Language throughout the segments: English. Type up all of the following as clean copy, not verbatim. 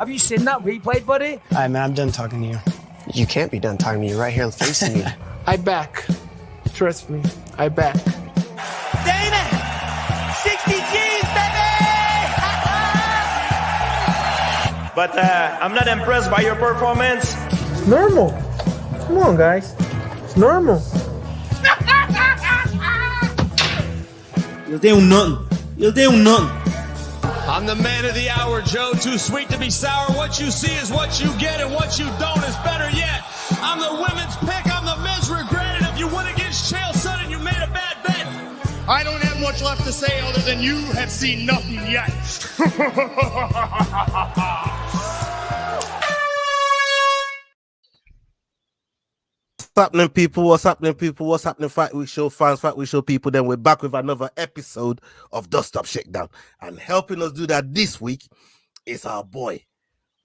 Have you seen that replay, buddy? All right, man, I'm done talking to you. You can't be done talking to me. You're right here facing me. I back. Trust me, I back. Damon! 60 G's, baby! But I'm not impressed by your performance. It's normal. Come on, guys. It's normal. You'll do nothing. You'll do nothing. I'm the man of the hour, Joe. Too sweet to be sour. What you see is what you get, and what you don't is better yet. I'm the women's pick. I'm the men's regret. And if you win against Chael Sonnen, you made a bad bet. I don't have much left to say other than you have seen nothing yet. What's happening, people? What's happening, people? What's happening, Fight Week Show fans, Fight Week Show people? Then we're back with another episode of Dust Up Shakedown. And helping us do that this week is our boy,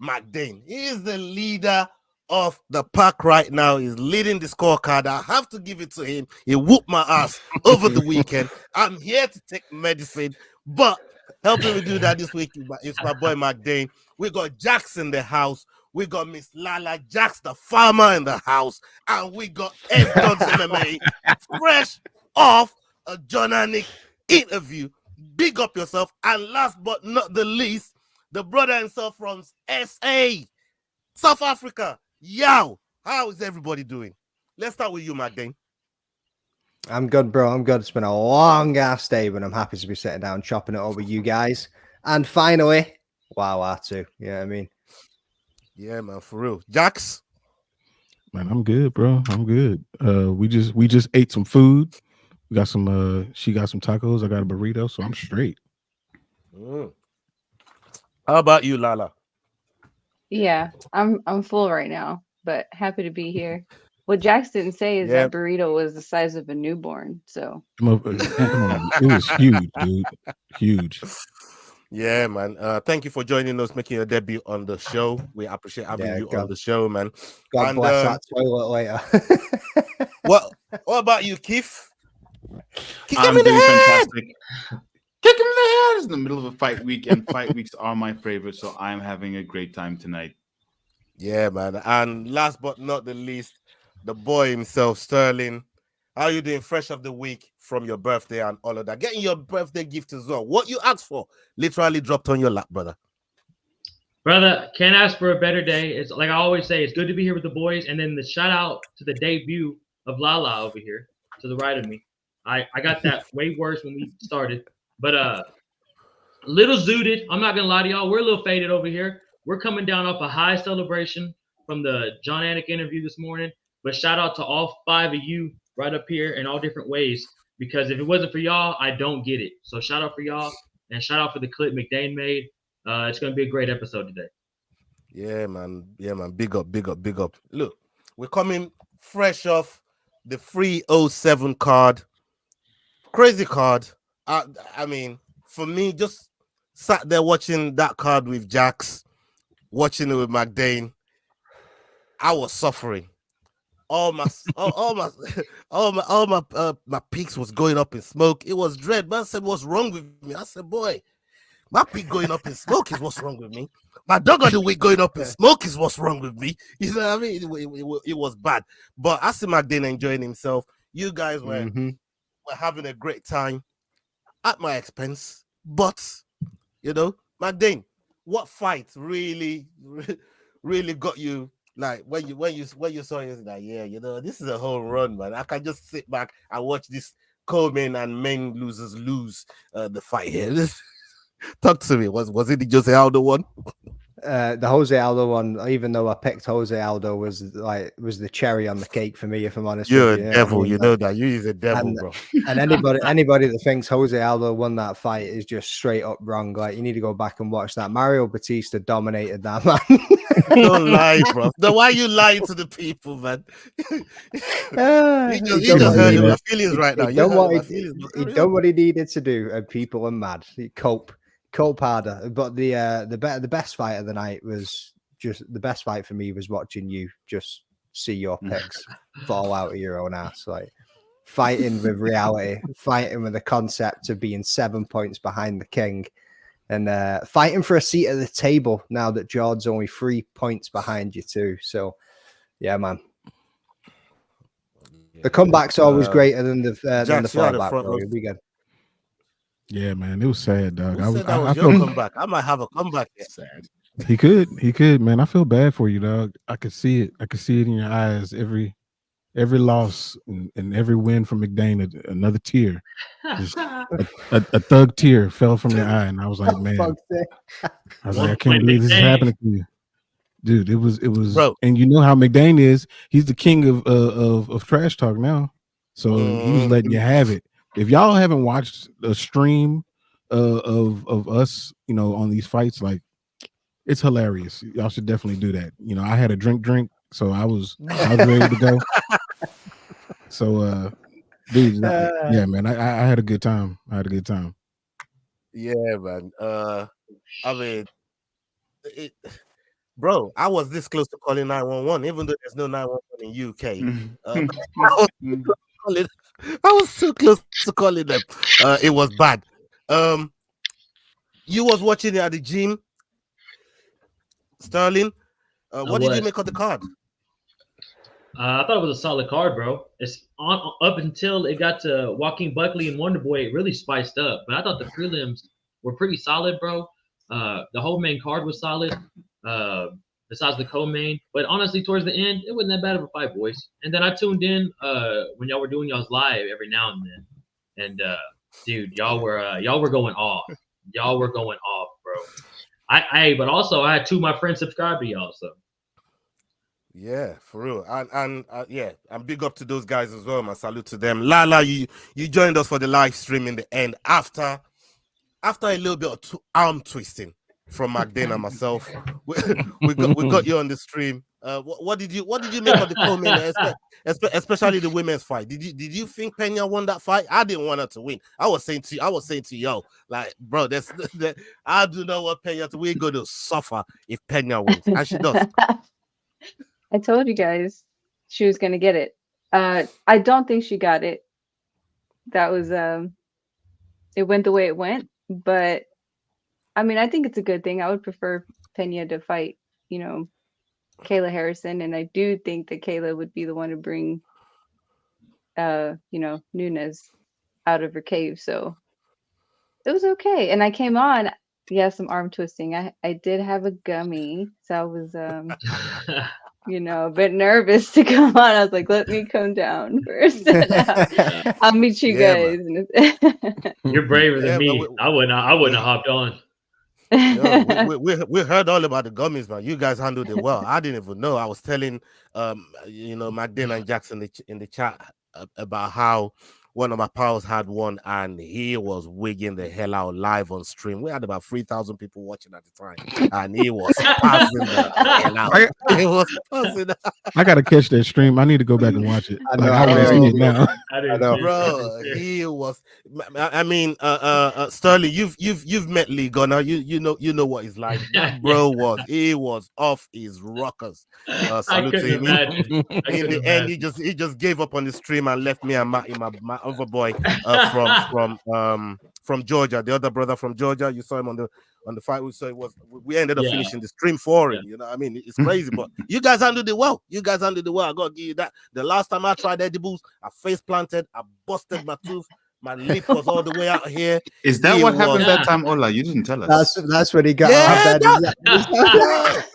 McDane. He is the leader of the pack right now. He's leading the scorecard. I have to give it to him. He whooped my ass over the weekend. I'm here to take medicine, but helping me do that this week is my boy, McDane. We got Jax in the house. We got Miss Lala Jax, the farmer, in the house, and we got MMA fresh off a Jonanic interview. Big up yourself, and last but not the least, the brother himself from SA, South Africa. Yow, how is everybody doing? Let's start with you, McDane. I'm good, bro. I'm good. It's been a long ass day, but I'm happy to be sitting down chopping it up with you guys. And finally, wow, R2. You know what I mean? Yeah, man, for real. Jax? Man, I'm good, bro. I'm good. We just ate some food. We got some she got some tacos. I got a burrito, so I'm straight. How about you, Lala? Yeah, I'm full right now, but happy to be here. What Jax didn't say is that burrito was the size of a newborn. So it was huge, dude. Huge. Yeah, man. Thank you for joining us, making your debut on the show. We appreciate having you on the show, man. God bless that toilet later. What about you, Keith? Kick him in the head. Fantastic. Kick him in the head. It's in the middle of a fight week, and fight weeks are my favorite, so I'm having a great time tonight. Yeah, man. And last but not the least, the boy himself, Sterling. How are you doing? Fresh of the week from your birthday and all of that. Getting your birthday gift as well. What you asked for literally dropped on your lap, brother. Brother, can't ask for a better day. It's like I always say, it's good to be here with the boys. And then the shout out to the debut of Lala over here to the right of me. I got that way worse when we started. But a little zooted. I'm not going to lie to y'all. We're a little faded over here. We're coming down off a high celebration from the John Anik interview this morning. But shout out to all 5 of you right up here in all different ways, because if it wasn't for y'all, I don't get it. So shout out for y'all, and shout out for the clip McDane made. It's going to be a great episode today. Yeah, man. Yeah, man. Big up, big up, big up. Look, we're coming fresh off the 307 card. Crazy card. I mean, for me, just sat there watching that card with Jax, watching it with McDane. I was suffering. All my peaks was going up in smoke. It was dread. Man said, "What's wrong with me?" I said, "Boy, my peak going up in smoke is what's wrong with me. My dog of the week going up in smoke is what's wrong with me." You know what I mean? It was bad. But I see McDane enjoying himself. You guys were having a great time at my expense. But you know, McDane, what fight really got you? Like when you saw it, it's like, yeah, you know, this is a whole run, man. I can just sit back and watch this Coleman and main losers lose the fight here. Talk to me. Was it the Jose Aldo one? The Jose Aldo one, even though I picked Jose Aldo, was the cherry on the cake for me, if I'm honest. You're with you. a devil, you know that. You're a devil, bro. And anybody that thinks Jose Aldo won that fight is just straight up wrong. Like, you need to go back and watch that. Mario Batista dominated that, man. Don't lie, bro. Then why are you lying to the people, man? You just hurt my feelings right now. He done what he needed to do, and people are mad. Cope harder. But the best fight of the night was just the best fight for me was watching you just see your picks fall out of your own ass, like fighting with reality, fighting with the concept of being 7 points behind the king, and fighting for a seat at the table now that George's only 3 points behind you too. So, yeah, man. The comeback's always greater than the fallback, bro. You'll be good. Yeah, man, it was sad, dog. Who said that was I your felt comeback? I might have a comeback. sad. He could, man. I feel bad for you, dog. I could see it. I could see it in your eyes. Every loss and every win from McDane, another tear. Just a thug tear fell from your eye, and I was like, man. I was like, I can't believe this is happening to you. Dude, it was, bro. And you know how McDane is. He's the king of trash talk now. So he was letting you have it. If y'all haven't watched a stream of us, you know, on these fights, like, it's hilarious. Y'all should definitely do that. You know, I had a drink, so I was ready to go. So, dude, yeah, man, I had a good time. Yeah, man. I mean, bro, I was this close to calling 911, even though there's no 911 in UK. I was so close to calling them. It was bad. You was watching it at the gym, Sterling. What did you make of the card? I thought it was a solid card, bro. It's up until it got to Joaquin Buckley and Wonderboy, it really spiced up. But I thought the prelims were pretty solid, bro. The whole main card was solid, besides the co-main. But honestly, towards the end, it wasn't that bad of a fight, boys. And then I tuned in when y'all were doing y'all's live every now and then. And dude, y'all were going off. Y'all were going off, bro. But also I had two of my friends subscribe to y'all, so. Yeah, for real. And yeah, and big up to those guys as well, man. Salute to them. Lala, you joined us for the live stream in the end after a little bit of arm twisting from McDane and myself. We got you on the stream. What did you make of the co-main, especially the women's fight? Did you think Pena won that fight? I didn't want her to win. I was saying to yo, like, bro, I do not want Pena to win. We're going to suffer if Pena wins, and she does. I told you guys she was going to get it. I don't think she got it. That was it went the way it went, but I mean, I think it's a good thing. I would prefer Pena to fight, Kayla Harrison, and I do think that Kayla would be the one to bring Nunes out of her cave. So it was okay. And I came on, some arm twisting. I did have a gummy, so I was a bit nervous to come on. I was like, let me come down first. I'll meet you guys. You're braver than me. I wouldn't have hopped on. We heard all about the gummies, man. You guys handled it well. I didn't even know. I was telling McDane and Jackson in the chat about how one of my pals had one and he was wigging the hell out live on stream. We had about 3,000 people watching at the time, and he was passing the hell out. He was passing. I gotta catch that stream. I need to go back and watch it. I want to see it now. I know, bro. He was. I mean, Sterling, you've met Lee Gunner. You know what he's like. That bro was off his rockers. Salute to him. In the end, he just gave up on the stream and left me and my other boy from Georgia, the other brother from Georgia. You saw him on the fight. So we ended up finishing the stream for him. You know what I mean? It's crazy, but you guys handled it well. I gotta give you that. The last time I tried edibles, I face planted, I busted my tooth. My lip was all the way out here. Is that what happened that time, Ola? You didn't tell us. That's when he got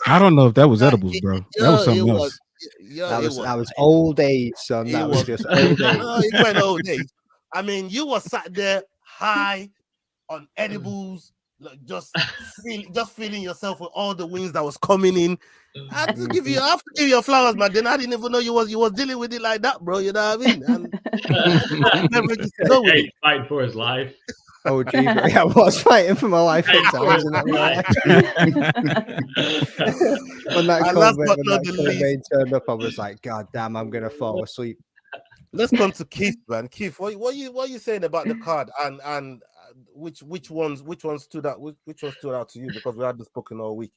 I don't know if that was edibles, bro. That was something else. That was old age, son. That was just old age. It went old age. I mean, you were sat there high on edibles, like just feeling yourself with all the wings that was coming in. I have to give you flowers, man. Then I didn't even know you was dealing with it like that, bro. You know what I mean? And fighting for his life. Oh, gee, I was fighting for my life. When that main turned up, I was like, God damn, I'm gonna fall asleep. Let's come to Keith, man. Keith, what are you saying about the card and which ones stood out to you, because we had this spoken all week?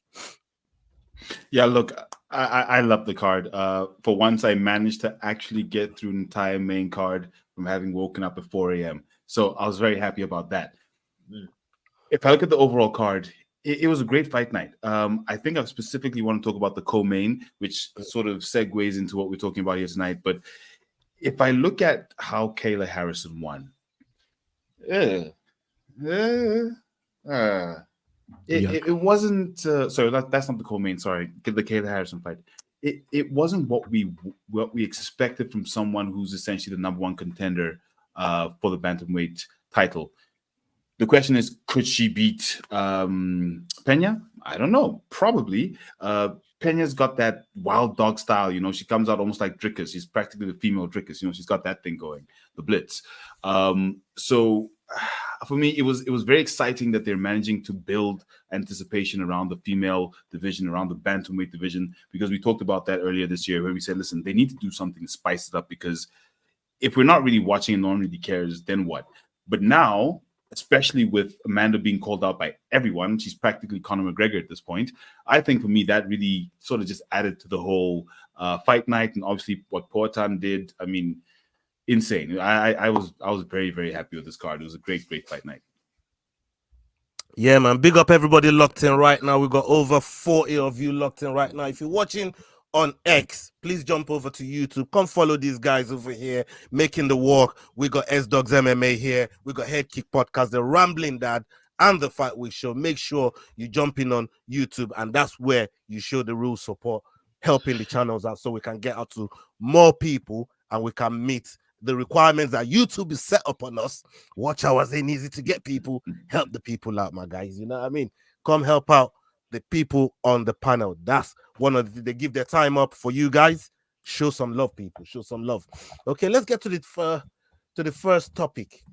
Yeah, look, I love the card. For once, I managed to actually get through an entire main card from having woken up at 4 a.m. So I was very happy about that. If I look at the overall card, it was a great fight night. I think I specifically want to talk about the co-main, which sort of segues into what we're talking about here tonight. But if I look at how Kayla Harrison won, it wasn't. Sorry, that's not the co-main. Sorry, the Kayla Harrison fight. It wasn't what we expected from someone who's essentially the number one contender for the bantamweight title. The question is, could she beat Pena? I don't know. Probably. Pena's got that wild dog style. You know, she comes out almost like Drickus. She's practically the female Drickus. You know, she's got that thing going, the Blitz. So for me, it was very exciting that they're managing to build anticipation around the female division, around the bantamweight division, because we talked about that earlier this year, where we said, listen, they need to do something to spice it up, because if we're not really watching and no one really cares, then what? But now, especially with Amanda being called out by everyone, she's practically Conor McGregor at this point. I think for me, that really sort of just added to the whole fight night, and obviously what Poatan did. I mean, insane. I was very, very happy with this card. It was a great fight night. Yeah, man. Big up everybody locked in right now. We've got over 40 of you locked in right now. If you're watching on X, please jump over to YouTube. Come follow these guys over here, Making the Walk. We got SDAWGSMMA here. We got Head Kick Podcast, The Rambling Dad, and The Fight Week Show. Make sure you jump in on YouTube, and that's where you show the real support, helping the channels out so we can get out to more people and we can meet the requirements that YouTube is set up on us. Watch hours ain't easy to get people. Help the people out, my guys. You know what I mean? Come help out the people on the panel. That's one of they give their time up for you guys. Show some love, people. Show some love. Okay, let's get to the first topic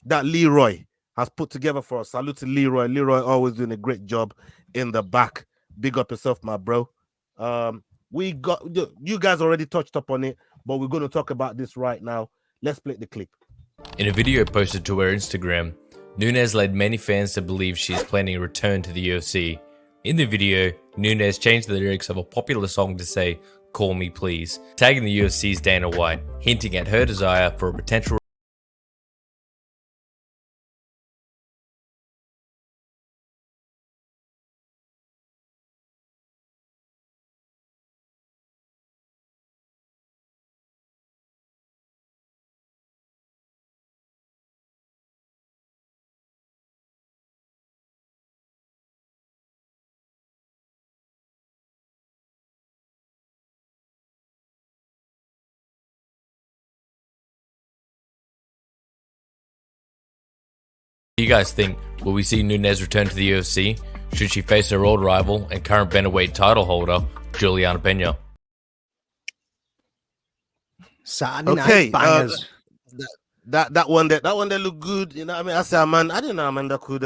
that Leroy has put together for us. Salute to Leroy. Leroy always doing a great job in the back. Big up yourself, my bro. We got you guys already touched up on it, but we're going to talk about this right now. Let's play the clip. In a video posted to her Instagram, Nunes led many fans to believe she is planning a return to the UFC. In the video, Nunes changed the lyrics of a popular song to say, "Call me please," tagging the UFC's Dana White, hinting at her desire for a potential What do you guys think? Will we see Nunes return to the UFC? Should she face her old rival and current bantamweight title holder, Juliana Pena? Saturday night bangers. That one that looked good. You know what I mean? I said, man, I didn't know Amanda could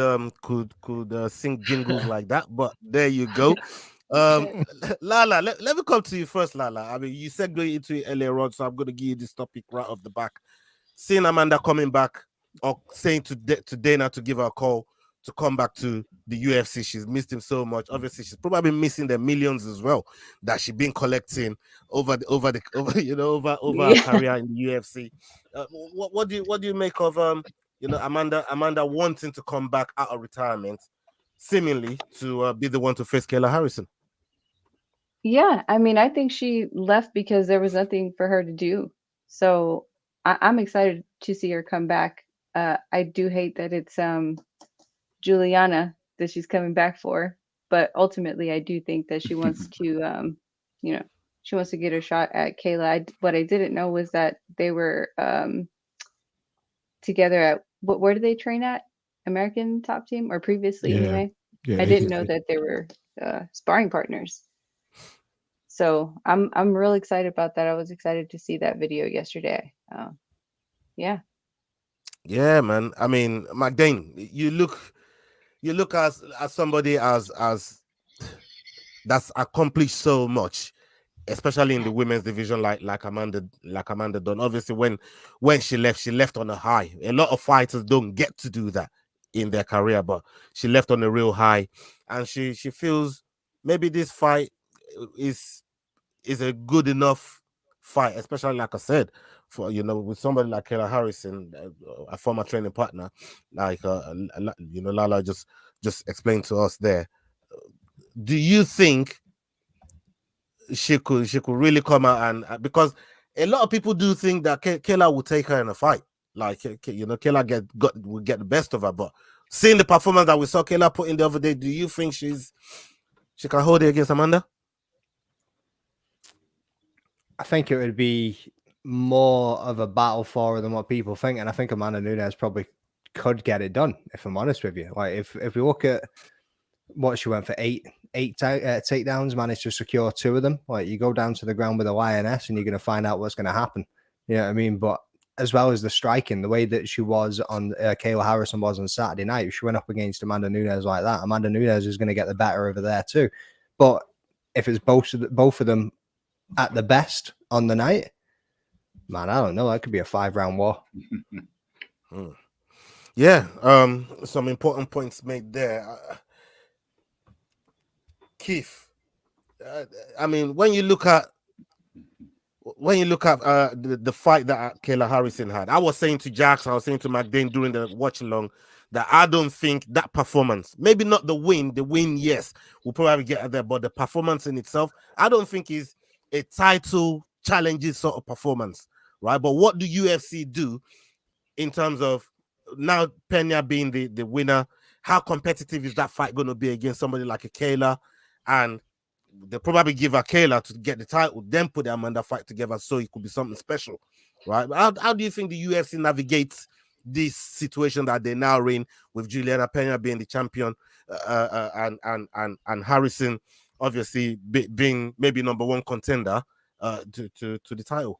sing jingles like that, but there you go. Lala, let me come to you first, Lala. I mean, you segued into it earlier on, so I'm going to give you this topic right off the back. Seeing Amanda coming back, or saying to Dana to give her a call to come back to the UFC. She's missed him so much. Obviously, she's probably missing the millions as well that she's been collecting over her career in the UFC. What do you make of Amanda wanting to come back out of retirement, seemingly to be the one to face Kayla Harrison? Yeah, I mean, I think she left because there was nothing for her to do. So I'm excited to see her come back. I do hate that it's Juliana that she's coming back for, but ultimately I do think that she wants to she wants to get her shot at Kayla. What I didn't know was that they were together at where do they train at? American Top Team, or previously anyway. Yeah, I didn't know that they were sparring partners. So I'm real excited about that. I was excited to see that video yesterday. Yeah, man. I mean, McDane, you look as somebody as that's accomplished so much, especially in the women's division, like Amanda done. Obviously, when she left on a high. A lot of fighters don't get to do that in their career, but she left on a real high, and she feels maybe this fight is a good enough fight, especially like I said, for with somebody like Kayla Harrison, a former training partner, like Lala just explained to us there. Do you think she could really come out and because a lot of people do think that Kayla will take her in a fight, like Kayla will get the best of her, but seeing the performance that we saw Kayla put in the other day, do you think she can hold it against Amanda? I think it would be more of a battle for her than what people think, and I think Amanda Nunes probably could get it done. If I'm honest with you, like if we look at what she went for, eight takedowns, managed to secure 2 of them. Like, you go down to the ground with a lioness, and you're going to find out what's going to happen. You know what I mean? But as well as the striking, the way that she was on Kayla Harrison was on Saturday night, if she went up against Amanda Nunes like that, Amanda Nunes is going to get the better over there too. But if it's both of them at the best on the night, man, I don't know. That could be a 5-round war. Yeah, some important points made there. Keith, I mean, when you look at the fight that Kayla Harrison had, I was saying to Jax, I was saying to McDane during the watch along that I don't think that performance, maybe not the win, yes, we'll probably get there, but the performance in itself, I don't think is a title challenges sort of performance, right? But what do UFC do in terms of now Pena being the winner? How competitive is that fight going to be against somebody like a Kayla? And they'll probably give her Kayla to get the title, then put the Amanda fight together, so it could be something special, right? How do you think the UFC navigates this situation that they're now in with Juliana Pena being the champion and Harrison obviously being maybe number 1 contender to the title?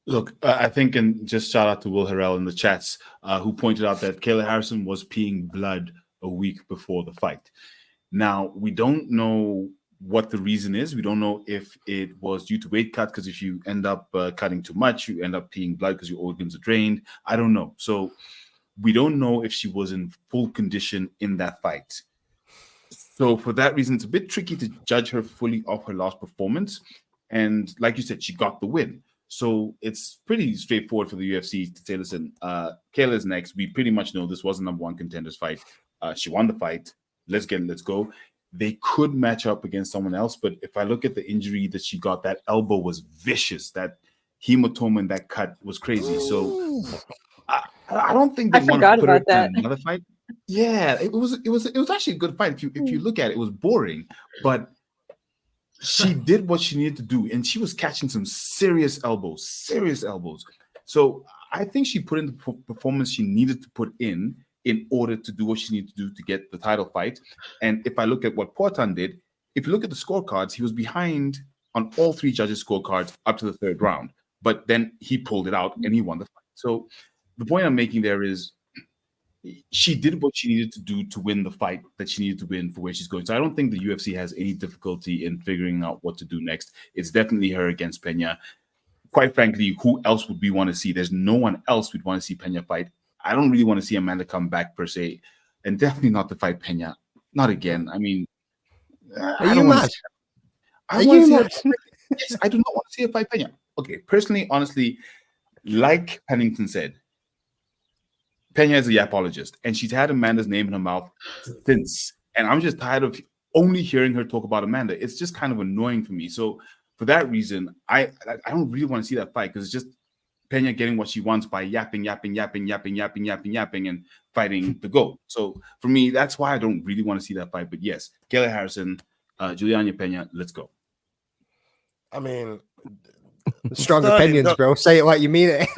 Look, I think, and just shout out to Will Harrell in the chats, who pointed out that Kayla Harrison was peeing blood a week before the fight. Now, we don't know what the reason is. We don't know if it was due to weight cut, because if you end up cutting too much, you end up peeing blood because your organs are drained. I don't know. So we don't know if she was in full condition in that fight. So for that reason, it's a bit tricky to judge her fully off her last performance. And like you said, she got the win. So it's pretty straightforward for the UFC to say, listen, Kayla is next. We pretty much know this was a number 1 contenders fight. She won the fight. Let's go. They could match up against someone else, but if I look at the injury that she got, that elbow was vicious. That hematoma in that cut was crazy. So I don't think they want to put her in another fight. Yeah, it was actually a good fight. If you look at it, it was boring, but she did what she needed to do, and she was catching some serious elbows. So I think she put in the performance she needed to put in order to do what she needed to do to get the title fight. And if I look at what Poatan did, if you look at the scorecards, he was behind on all 3 judges' scorecards up to the 3rd round. But then he pulled it out and he won the fight. So the point I'm making there is she did what she needed to do to win the fight that she needed to win for where she's going. So I don't think the UFC has any difficulty in figuring out what to do next. It's definitely her against Pena. Quite frankly, who else would we want to see? There's no one else we'd want to see Pena fight. I don't really want to see Amanda come back per se, and definitely not to fight Pena. Not again. I mean, are you mad? Yes, I do not want to see her fight Pena. Okay, personally, honestly, like Pennington said, Pena is a yapologist, and she's had Amanda's name in her mouth since. And I'm just tired of only hearing her talk about Amanda. It's just kind of annoying for me. So for that reason, I don't really want to see that fight, because it's just Pena getting what she wants by yapping, and fighting the GOAT. So for me, that's why I don't really want to see that fight. But yes, Kayla Harrison, Juliana Pena, let's go. I mean, strong opinions, bro. Say it like you mean it.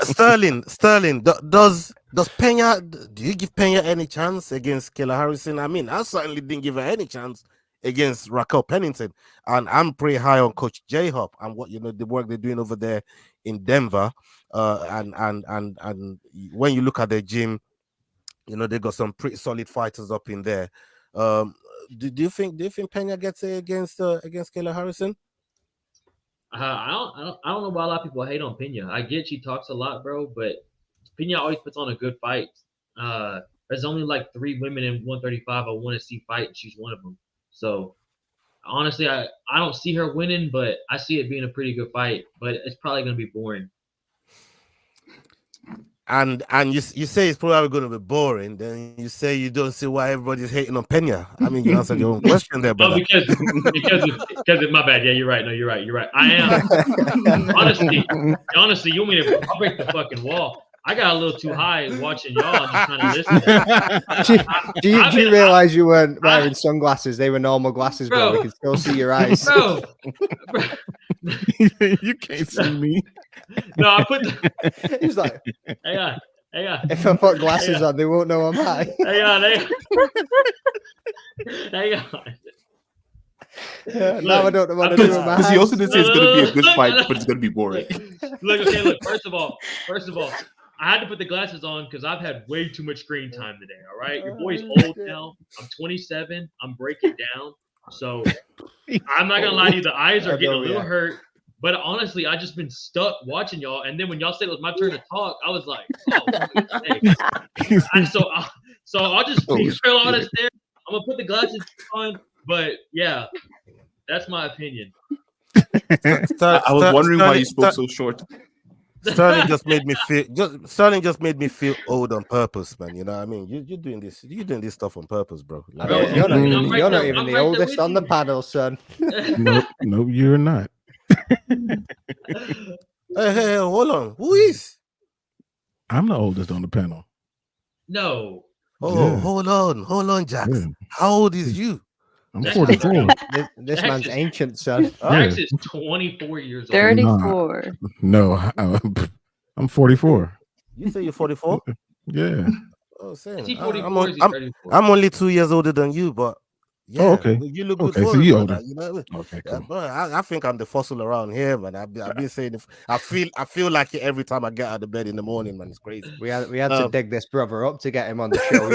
Sterling, does Pena, do you give Pena any chance against Kayla Harrison? I mean, I certainly didn't give her any chance against Raquel Pennington, and I'm pretty high on Coach J-Hop and what the work they're doing over there in Denver. And when you look at their gym, they got some pretty solid fighters up in there. Do you think Pena gets it against Kayla Harrison? I don't know why a lot of people hate on Pena. I get she talks a lot, bro, but Pena always puts on a good fight. There's only like 3 women in 135 I want to see fight, and she's one of them. So honestly, I don't see her winning, but I see it being a pretty good fight. But it's probably gonna be boring. And you say it's probably going to be boring. Then you say you don't see why everybody's hating on Pena. I mean, you answered your own question there, brother. Oh, because of my bad. Yeah, you're right. No, you're right. You're right. I am honestly. You want me to? I'll break the fucking wall. I got a little too high watching y'all. Just trying to listen. Do you realize you weren't wearing sunglasses? They were normal glasses, bro. We could still see your eyes. Bro. You can't see me. No, I put the... He's like, hang on. If I put glasses on, they won't know I'm high. Hang on. Hang on. Now I don't know what to do with my Because he also didn't say it's going to be a good Look, fight, look. but it's going to be boring. Look. First of all, I had to put the glasses on because I've had way too much screen time today. All right, your boy's old now. I'm 27. I'm breaking down. So I'm not gonna lie to you. The eyes are getting a little hurt. But honestly, I just been stuck watching y'all. And then when y'all said it was my turn to talk, I was like, oh, so I'll just be real honest there. I'm gonna put the glasses on. But yeah, that's my opinion. I was wondering why you spoke so short. Sterling just made me feel old on purpose, man. You know what I mean? You're doing this stuff on purpose, bro. Like, you're not even the oldest on the panel, son. Nope, you're not. Hey, hold on. Who is? I'm the oldest on the panel. No. Oh, Yeah. hold on, Jax. Yeah. How old is you? I'm 44. This man's ancient, son. Jax is 24 years old. 34. No, I'm 44. You say you're 44? Yeah. Oh, same. Is he 44? Is he 34? I'm only 2 years older than you, but yeah, okay. You look good okay, for so it, you brother, older. you know? Okay, Yeah, cool. bro, I think I'm the fossil around here, man. I've been saying I feel like it every time I get out of bed in the morning, man. It's crazy. We had to dig this brother up to get him on the show.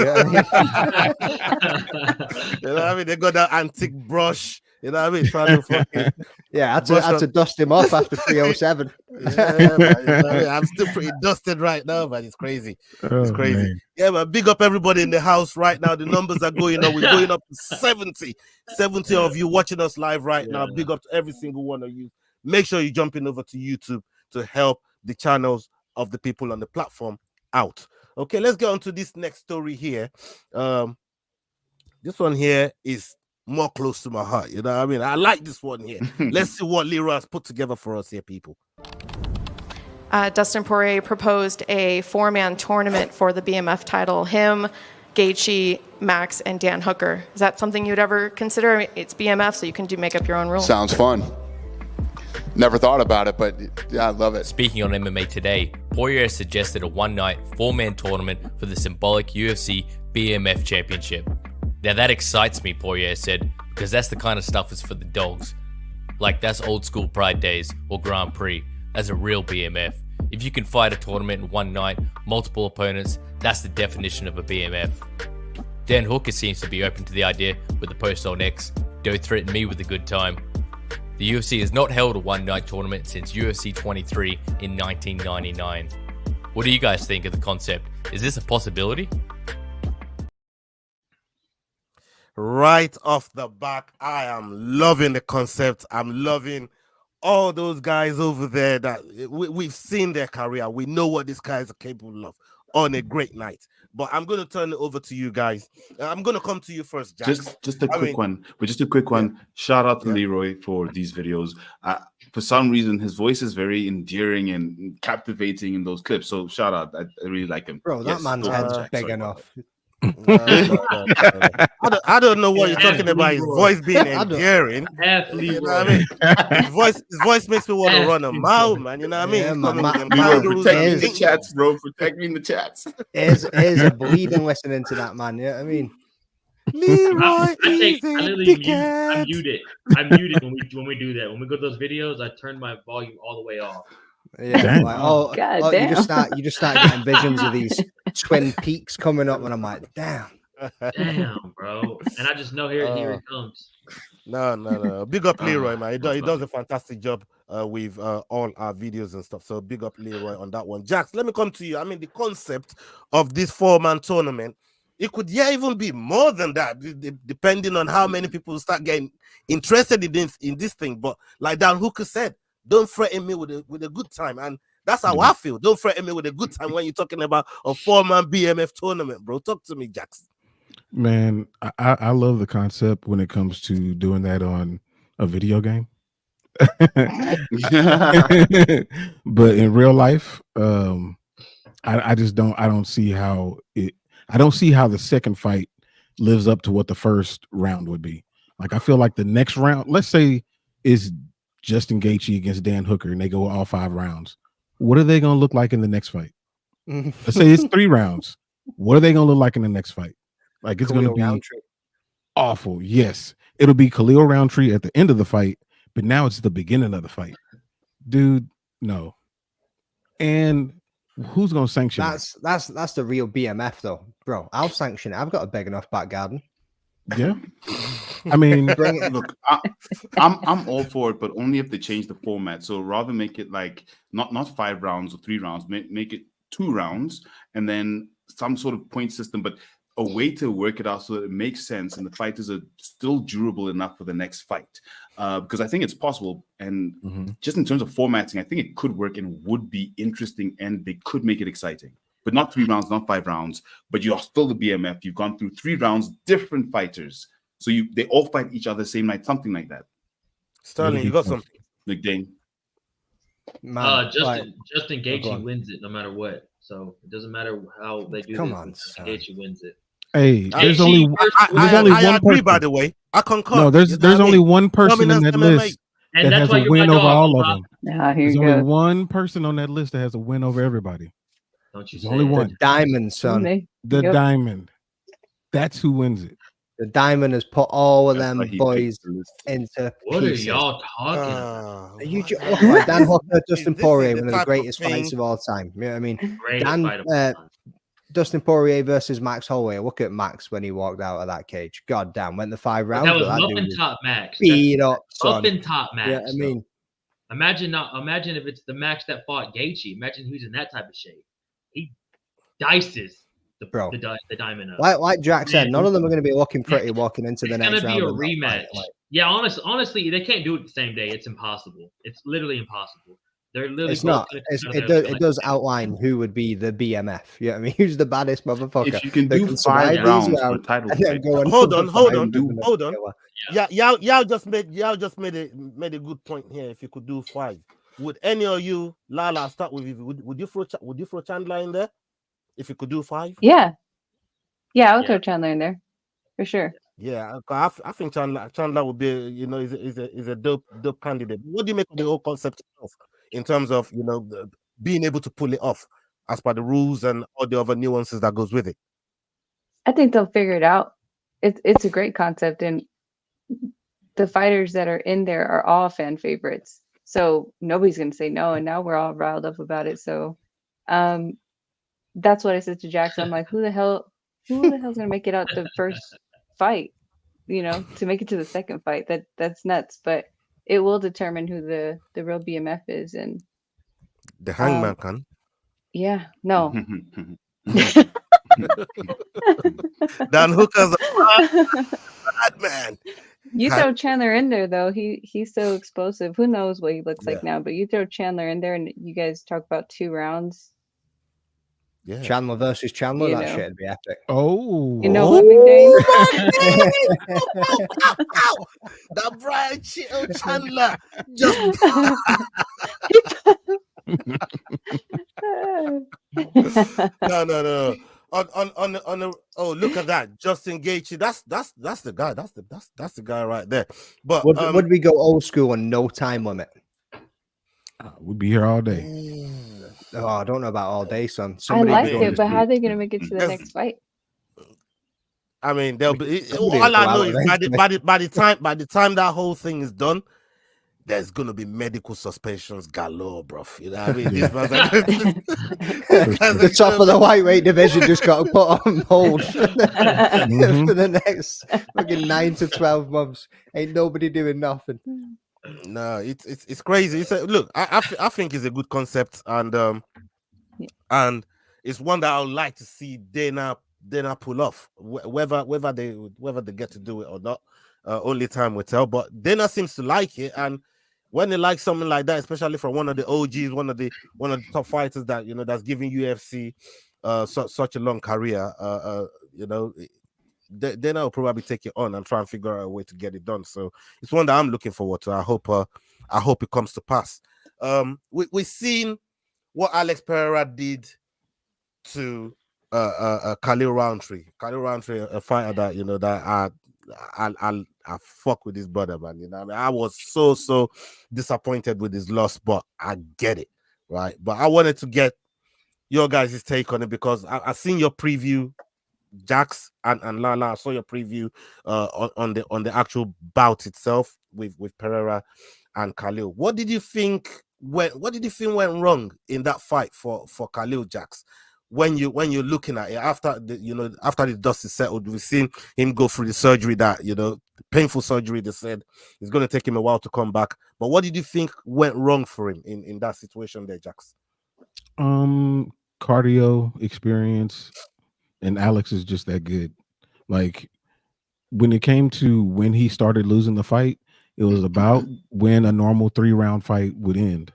You know what I mean? They got that antique brush. You know what I mean? Trying to fucking I had to dust him off after 307. Yeah, man, you know, I'm still pretty dusted right now, man. It's crazy. It's crazy. Man. Yeah, but big up everybody in the house right now. The numbers are going up. We're going up to 70 of you watching us live right now. Big up to every single one of you. Make sure you jump in over to YouTube to help the channels of the people on the platform out. Okay, let's get on to this next story here. This one here is more close to my heart. You know what I mean? I like this one here. Let's see what Leroy has put together for us here, people. Dustin Poirier proposed a 4-man tournament for the BMF title. Him, K.E.I.T.H, Max, and Dan Hooker. Is that something you'd ever consider? I mean, it's BMF, so you can make up your own rules. Sounds fun. Never thought about it, but yeah, I love it. Speaking on MMA Today, Poirier suggested a one-night 4-man tournament for the symbolic UFC BMF Championship. Now that excites me, Poirier said, because that's the kind of stuff that's for the dogs. Like that's old school Pride Days or Grand Prix as a real BMF. If you can fight a tournament in one night, multiple opponents, that's the definition of a BMF. Dan Hooker seems to be open to the idea with the post on X, "Don't threaten me with a good time." The UFC has not held a one-night tournament since UFC 23 in 1999. What do you guys think of the concept? Is this a possibility? Right off the back, I am loving the concept. I'm loving all those guys over there that we've seen their career. We know what these guys are capable of on a great night. But I'm going to turn it over to you guys. I'm going to come to you first, Jack. Just a quick one. Shout out to Leroy for these videos. For some reason, his voice is very endearing and captivating in those clips. So shout out. I really like him. Bro, that man's head's big enough. I don't know what you're talking about. His voice being endearing. You know what I mean? His voice makes me want to run a mile, man. You know what I mean? Protect me in the chats, bro. Protect me in the chats. Here's a bleeding listening to that, man. Yeah, I mean, Leroy I mute it. I mute it when we do that. When we go to those videos, I turn my volume all the way off. Yeah, like, damn. you just start getting visions of these twin peaks coming up, and I'm like, damn, bro. And I just know here it comes. No. Big up Leroy, man. He does a fantastic job with all our videos and stuff. So big up Leroy on that one. Jax, let me come to you. I mean, the concept of this 4-man tournament It could even be more than that, depending on how many people start getting interested in this thing. But like Dan Hooker said, don't threaten me with a good time, and that's how I feel. Don't threaten me with a good time when you're talking about a 4-man BMF tournament, bro. Talk to me, Jackson. Man, I love the concept when it comes to doing that on a video game. But in real life, I just don't see how the second fight lives up to what the first round would be. Like, I feel like the next round, let's say, is Justin Gaethje against Dan Hooker, and they go all 5 rounds. What are they going to look like in the next fight? Let's say it's 3 rounds. What are they going to look like in the next fight? Like, it's going to be awful. Yes, it'll be Khalil Roundtree at the end of the fight, but now it's the beginning of the fight, dude. No. And who's going to sanction that's the real BMF though, bro. I'll sanction it. I've got a big enough back garden. Yeah. I mean, look, I'm all for it, but only if they change the format. So rather make it like not 5 rounds or 3 rounds, make it 2 rounds, and then some sort of point system, but a way to work it out so that it makes sense and the fighters are still durable enough for the next fight. Because I think it's possible, and just in terms of formatting, I think it could work and would be interesting, and they could make it exciting. But not 3 rounds, not 5 rounds, but you're still the BMF. You've gone through 3 rounds, different fighters. So they all fight each other same night, something like that. Sterling, you got something? McDane. Justin Gaethje wins it no matter what. So it doesn't matter how they do this. Gaethje wins it. Hey, there's only one agree, person. by the way. I concur. No, there's only one person in that list and that that's has why a win over all of them. Here's only one person on that list that has a win over everybody. Don't you There's only one. The Diamond, son. The Diamond. That's who wins it. The Diamond has put all of them boys into What pieces. are y'all talking about? Are you Dan Hooker, Dustin Poirier, one of the greatest fights of all time. You know what I mean? Dustin Poirier versus Max Holloway. Look at Max when he walked out of that cage. God damn, went the 5 rounds. That was muffin top Max. Beat up, son. Muffin top Max. Yeah, I mean, imagine if it's the Max that fought Gaethje. Imagine who's in that type of shape. He dices the Diamond up. Like Jack said, none of them are going to be looking pretty walking into the next round. It's going to be a rematch. Yeah, honestly, they can't do it the same day. It's impossible. It's literally impossible. They're literally. It's not. It does outline who would be the BMF. Yeah, I mean, who's the baddest motherfucker? If you can do 5 rounds for a title fight. Hold on. Yeah, y'all just made a good point here. If you could do 5, would any of you, Lala, start with you? Would you throw Chandler in there? If you could do 5? Yeah, I would throw Chandler in there for sure. Yeah, I think Chandler would be, is a dope candidate. What do you make of the whole concept of, in terms of being able to pull it off as per the rules and all the other nuances that goes with it? I think they'll figure it out. It's a great concept, and the fighters that are in there are all fan favorites. So nobody's gonna say no, and now we're all riled up about it. So that's what I said to Jackson. I'm like, who the hell's gonna make it out the first fight? To make it to the second fight. That's nuts. But it will determine who the real BMF is, and the Hangman can. Yeah, no. Dan Hooker's a bad man. You throw Chandler in there though, he's so explosive. Who knows what he looks like now? But you throw Chandler in there, and you guys talk about 2 rounds. Yeah, Chandler versus Chandler, that shit would be epic. Oh, what, McDane? That Brian Chandler just. No. Look at that, Justin Gaethje. That's the guy. That's the guy right there. But would we go old school and no time limit? We'd be here all day. Oh, I don't know about all day, son. I like it, but how are they going to make it to the next fight? I mean, they'll be. All I know is by the time that whole thing is done, there's gonna be medical suspensions galore, bro. You know what I mean? The top of the lightweight division just got put on hold for the next fucking 9 to 12 months. Ain't nobody doing nothing. No, it's crazy. Look, I think it's a good concept, and it's one that I would like to see Dana Dana pull off? Whether they get to do it or not, only time will tell. But Dana seems to like it, and when they like something like that, especially from one of the OGs, one of the top fighters that that's giving UFC such a long career, Dana will probably take it on and try and figure out a way to get it done. So it's one that I'm looking forward to. I hope it comes to pass. We've seen what Alex Pereira did to Khalil Roundtree. Khalil Roundtree, a fighter that that I fuck with his brother, man. I mean, I was so disappointed with his loss, but I get it, right? But I wanted to get your guys' take on it because I seen your preview, Jax and Lala. I saw your preview on the actual bout itself with Pereira and Khalil. What did you think went wrong in that fight for Khalil, Jax? When you're looking at it after the dust is settled, we've seen him go through the surgery that painful surgery. They said it's going to take him a while to come back. But what did you think went wrong for him in that situation there, Jax? Cardio experience, and Alex is just that good. Like when it came to when he started losing the fight, it was about when a normal 3-round fight would end.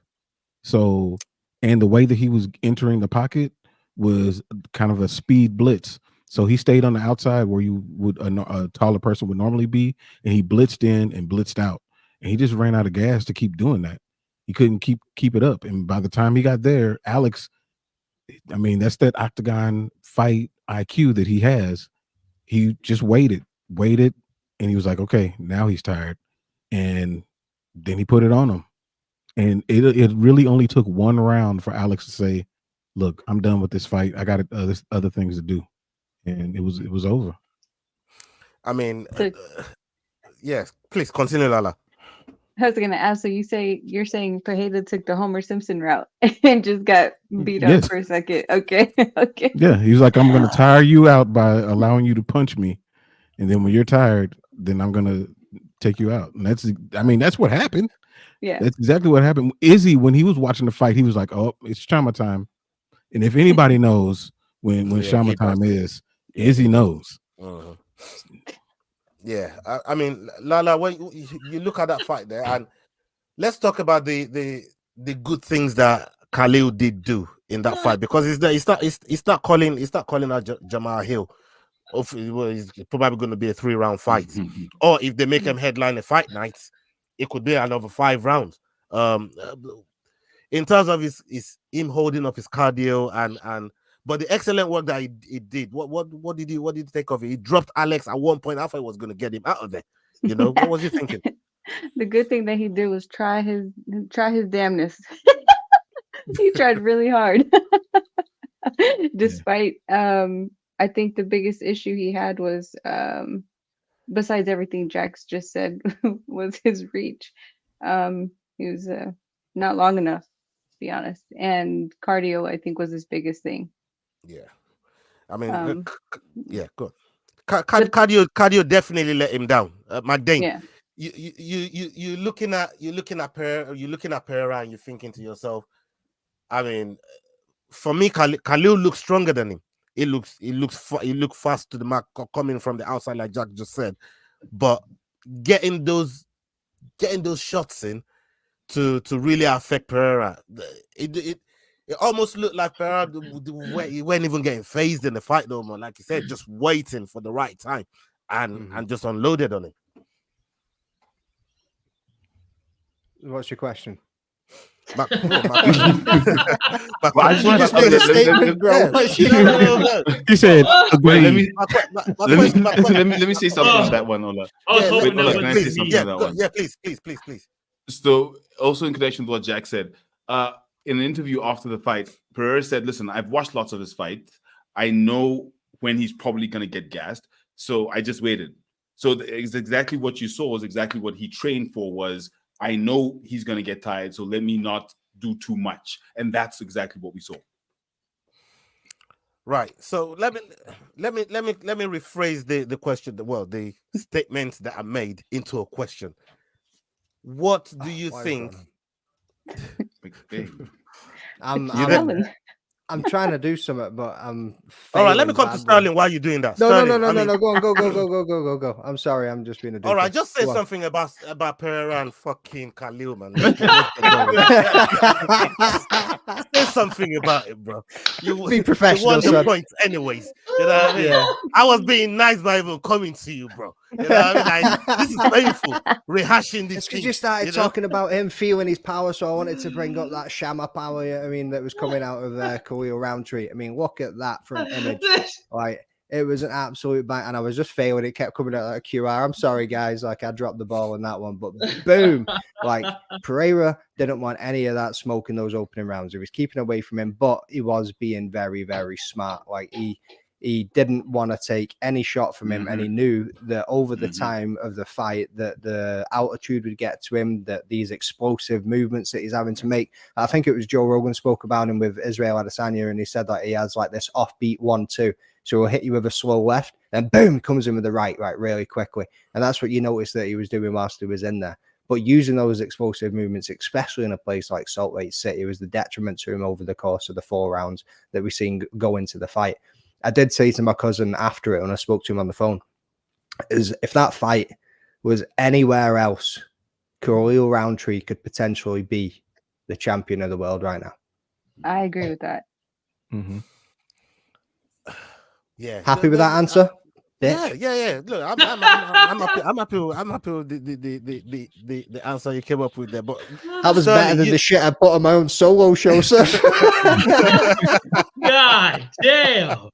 So, and the way that he was entering the pocket was kind of a speed blitz. So he stayed on the outside where a taller person would normally be, and he blitzed in and blitzed out, and he just ran out of gas to keep doing that. He couldn't keep it up, and by the time he got there, Alex, I mean, that's that octagon fight IQ that he has. He just waited, and he was like, okay, now he's tired, and then he put it on him, and it really only took one round for Alex to say, look, I'm done with this fight. I got other things to do. And it was over. I mean, yes, please continue, Lala. I was gonna ask, so you're saying Pereira took the Homer Simpson route and just got beat up for a second. Okay. Okay. Yeah, he was like, I'm gonna tire you out by allowing you to punch me. And then when you're tired, then I'm gonna take you out. And that's what happened. Yeah. That's exactly what happened. Izzy, when he was watching the fight, he was like, oh, it's Shama time. And if anybody knows when Shama time is, Izzy knows. Uh-huh. Yeah, I mean, Lala, when you look at that fight there, and let's talk about the good things that Khalil did do in that fight, because it's not calling out Jamal Hill. It's probably going to be a 3-round fight, or if they make him headline a fight night, it could be another 5 rounds. In terms of him holding up his cardio but the excellent work that he did. What did he take of it? He dropped Alex at one point. I thought he was going to get him out of there. What was he thinking? The good thing that he did was try his damnness. He tried really hard. Despite I think the biggest issue he had was besides everything Jax just said was his reach. He was not long enough, to be honest. And cardio, I think, was his biggest thing. Yeah, I mean, yeah, good. Cardio definitely let him down. McDane, yeah. You're looking at Pereira, and you're thinking to yourself, I mean, for me, Khalil looks stronger than him. He looked fast to the mark, coming from the outside, like Jack just said. But getting those shots in to really affect Pereira, it almost looked like Pereira he wasn't even getting phased in the fight no more. Like you said, just waiting for the right time and just unloaded on him. What's your question? I just want to make a statement, bro. He said, let me say something on that one, Ola. Please. So, also in connection with what Jack said, in an interview after the fight, Pereira said, listen, I've watched lots of his fights. I know when he's probably going to get gassed. So I just waited. So it's exactly what you saw was exactly what he trained for was, I know he's going to get tired. So let me not do too much. And that's exactly what we saw. Right. So let me rephrase the question, the statements that are made into a question. What do you think? I'm I'm trying to do something, but I'm. All right, let me come to badly. Sterling while you're doing that. No, Sterling, no. Go on, go. go. I'm sorry, I'm just being a. All right, doofus. just say Go on. something about Pereira and fucking Khalil, man. Let's get going. Say something about it, bro. Be professional, You won the son. point, anyways. You know what I mean? Yeah. I was being nice by even coming to you, bro. You know what I mean? This is painful. Rehashing this It's thing. because you started you know? talking about him feeling his power, so I wanted to bring up that Shamma power. I mean, that was coming out of Khalil Roundtree. I mean, look at that for an image. Like, it was an absolute bang, and I was just failing. It kept coming out like a QR. I'm sorry, guys. Like, I dropped the ball in that one, but boom. Like, Pereira didn't want any of that smoke in those opening rounds. He was keeping away from him, but he was being very, very smart. Like, he didn't want to take any shot from him, and he knew that over the time of the fight that the altitude would get to him, that these explosive movements that he's having to make. I think it was Joe Rogan spoke about him with Israel Adesanya, and he said that he has like this offbeat 1-2. So he'll hit you with a slow left, and boom, comes in with the right really quickly. And that's what you noticed that he was doing whilst he was in there. But using those explosive movements, especially in a place like Salt Lake City, was the detriment to him over the course of the 4 rounds that we've seen go into the fight. I did say to my cousin after it when I spoke to him on the phone, is if that fight was anywhere else, Khalil Roundtree could potentially be the champion of the world right now. I agree with that. Yeah. Happy with that answer? Yeah. Look, I'm happy with the answer you came up with there. But that was better than the shit I put on my own solo show, sir. God damn.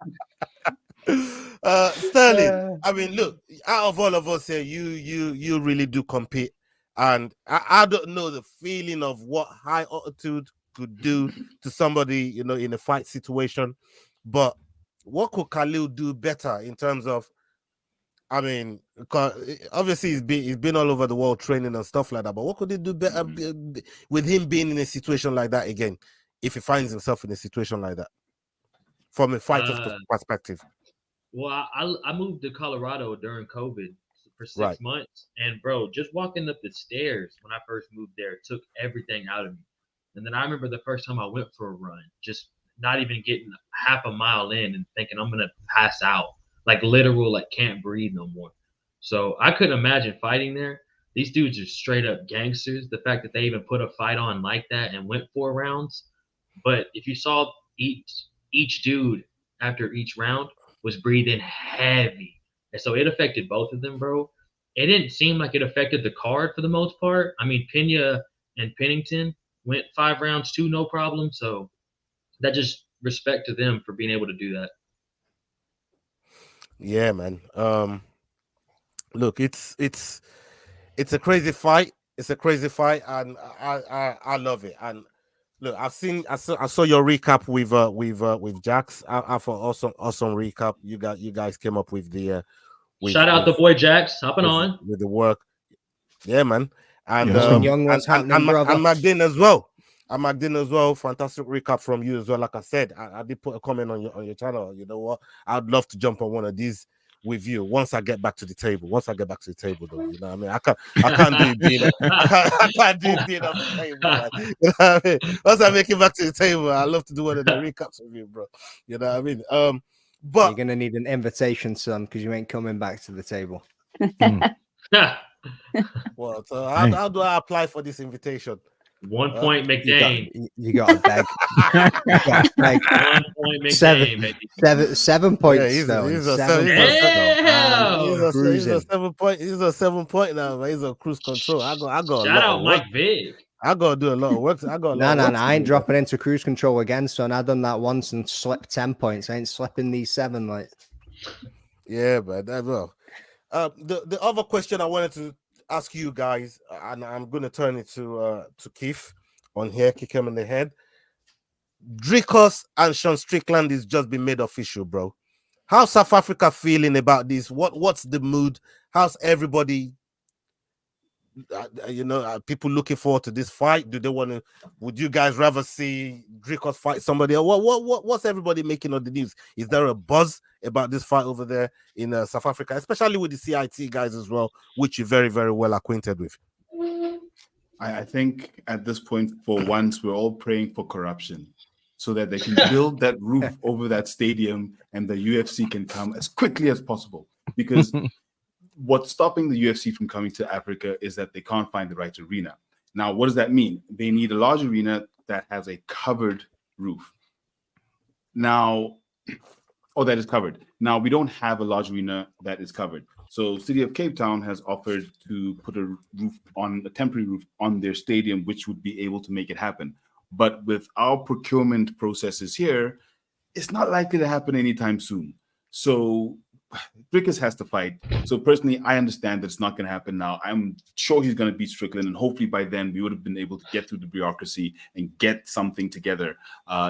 Sterling, I mean, look, out of all of us here, you really do compete, and I don't know the feeling of what high altitude could do to somebody, you know, in a fight situation. But what could Khalil do better in terms of? I mean, obviously he's been all over the world training and stuff like that. But what could he do better with him being in a situation like that again, if he finds himself in a situation like that, from a fighter's perspective? Well, I moved to Colorado during COVID for 6 months, and bro, just walking up the stairs when I first moved there took everything out of me. And then I remember the first time I went for a run, just not even getting half a mile in and thinking I'm gonna pass out. Like literal, like can't breathe no more. So I couldn't imagine fighting there. These dudes are straight up gangsters. The fact that they even put a fight on like that and went 4 rounds. But if you saw each dude after each round was breathing heavy. And so it affected both of them, bro. It didn't seem like it affected the card for the most part. I mean, Pena and Pennington went 5 rounds too, no problem. So that just respect to them for being able to do that. Yeah, man. Look, it's a crazy fight. It's a crazy fight, and I love it. And look, I saw your recap with Jax. I thought awesome recap. You guys came up with the shout out the boy Jax hopping on with the work. Yeah, man. And and Magdalene as well. And Magdalene as well. Fantastic recap from you as well. Like I said, I did put a comment on your channel. You know what? I'd love to jump on one of these with you once I get back to the table. Though, you know what I mean? I can't do it being I can't do it being on the table. Like, you know what I mean? Once I make it back to the table, I love to do one of the recaps with you, bro. You know what I mean? But you're gonna need an invitation, son, because you ain't coming back to the table. Well, so how do I apply for this invitation? 1 point McDane. You got to beg. 1 point McDane, baby. 7 points. Yeah, he's a 7 point now, man. He's on cruise control. I go. Shout out Mike Vick. I gotta do a lot of work. No, I ain't dropping into cruise control again, son. I done that once and slipped 10 points. I ain't slipping these 7, like. Yeah, but that well. The other question I wanted to ask you guys, and I'm gonna turn it to Keith on here, kick him in the head. Dricus and Sean Strickland is just been made official, bro. How's South Africa feeling about this? What's the mood? How's everybody? People looking forward to this fight. Do they want to? Would you guys rather see Dricus fight somebody else? What's everybody making of the news? Is there a buzz about this fight over there in South Africa, especially with the C.I.T. guys as well, which you're very, very well acquainted with? I think at this point, for once, we're all praying for corruption. so that they can build that roof over that stadium and the UFC can come as quickly as possible. Because what's stopping the UFC from coming to Africa is that they can't find the right arena. Now, what does that mean? They need a large arena that has a covered roof. Now, that is covered. Now, we don't have a large arena that is covered. So City of Cape Town has offered to put a temporary roof on their stadium, which would be able to make it happen. But with our procurement processes here, it's not likely to happen anytime soon. So Drickus has to fight. So personally, I understand that it's not going to happen now. I'm sure he's going to beat Strickland, and hopefully by then we would have been able to get through the bureaucracy and get something together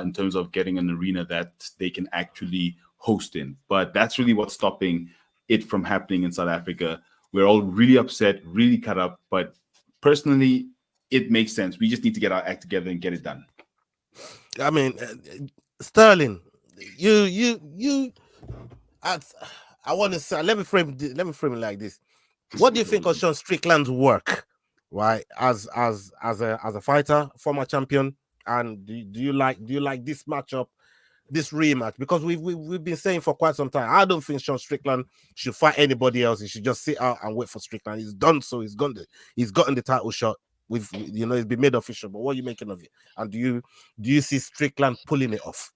in terms of getting an arena that they can actually host in. But that's really what's stopping it from happening in South Africa. We're all really upset, really cut up, but personally, it makes sense. We just need to get our act together and get it done. I mean, Sterling, I want to say, let me frame it like this. What do you think of Sean Strickland's work, right? As a fighter, former champion, and do you like this matchup, this rematch? Because we've been saying for quite some time, I don't think Sean Strickland should fight anybody else. He should just sit out and wait for Strickland. He's done so. He's gotten the title shot. It's been made official. But what are you making of it? And do you see Strickland pulling it off?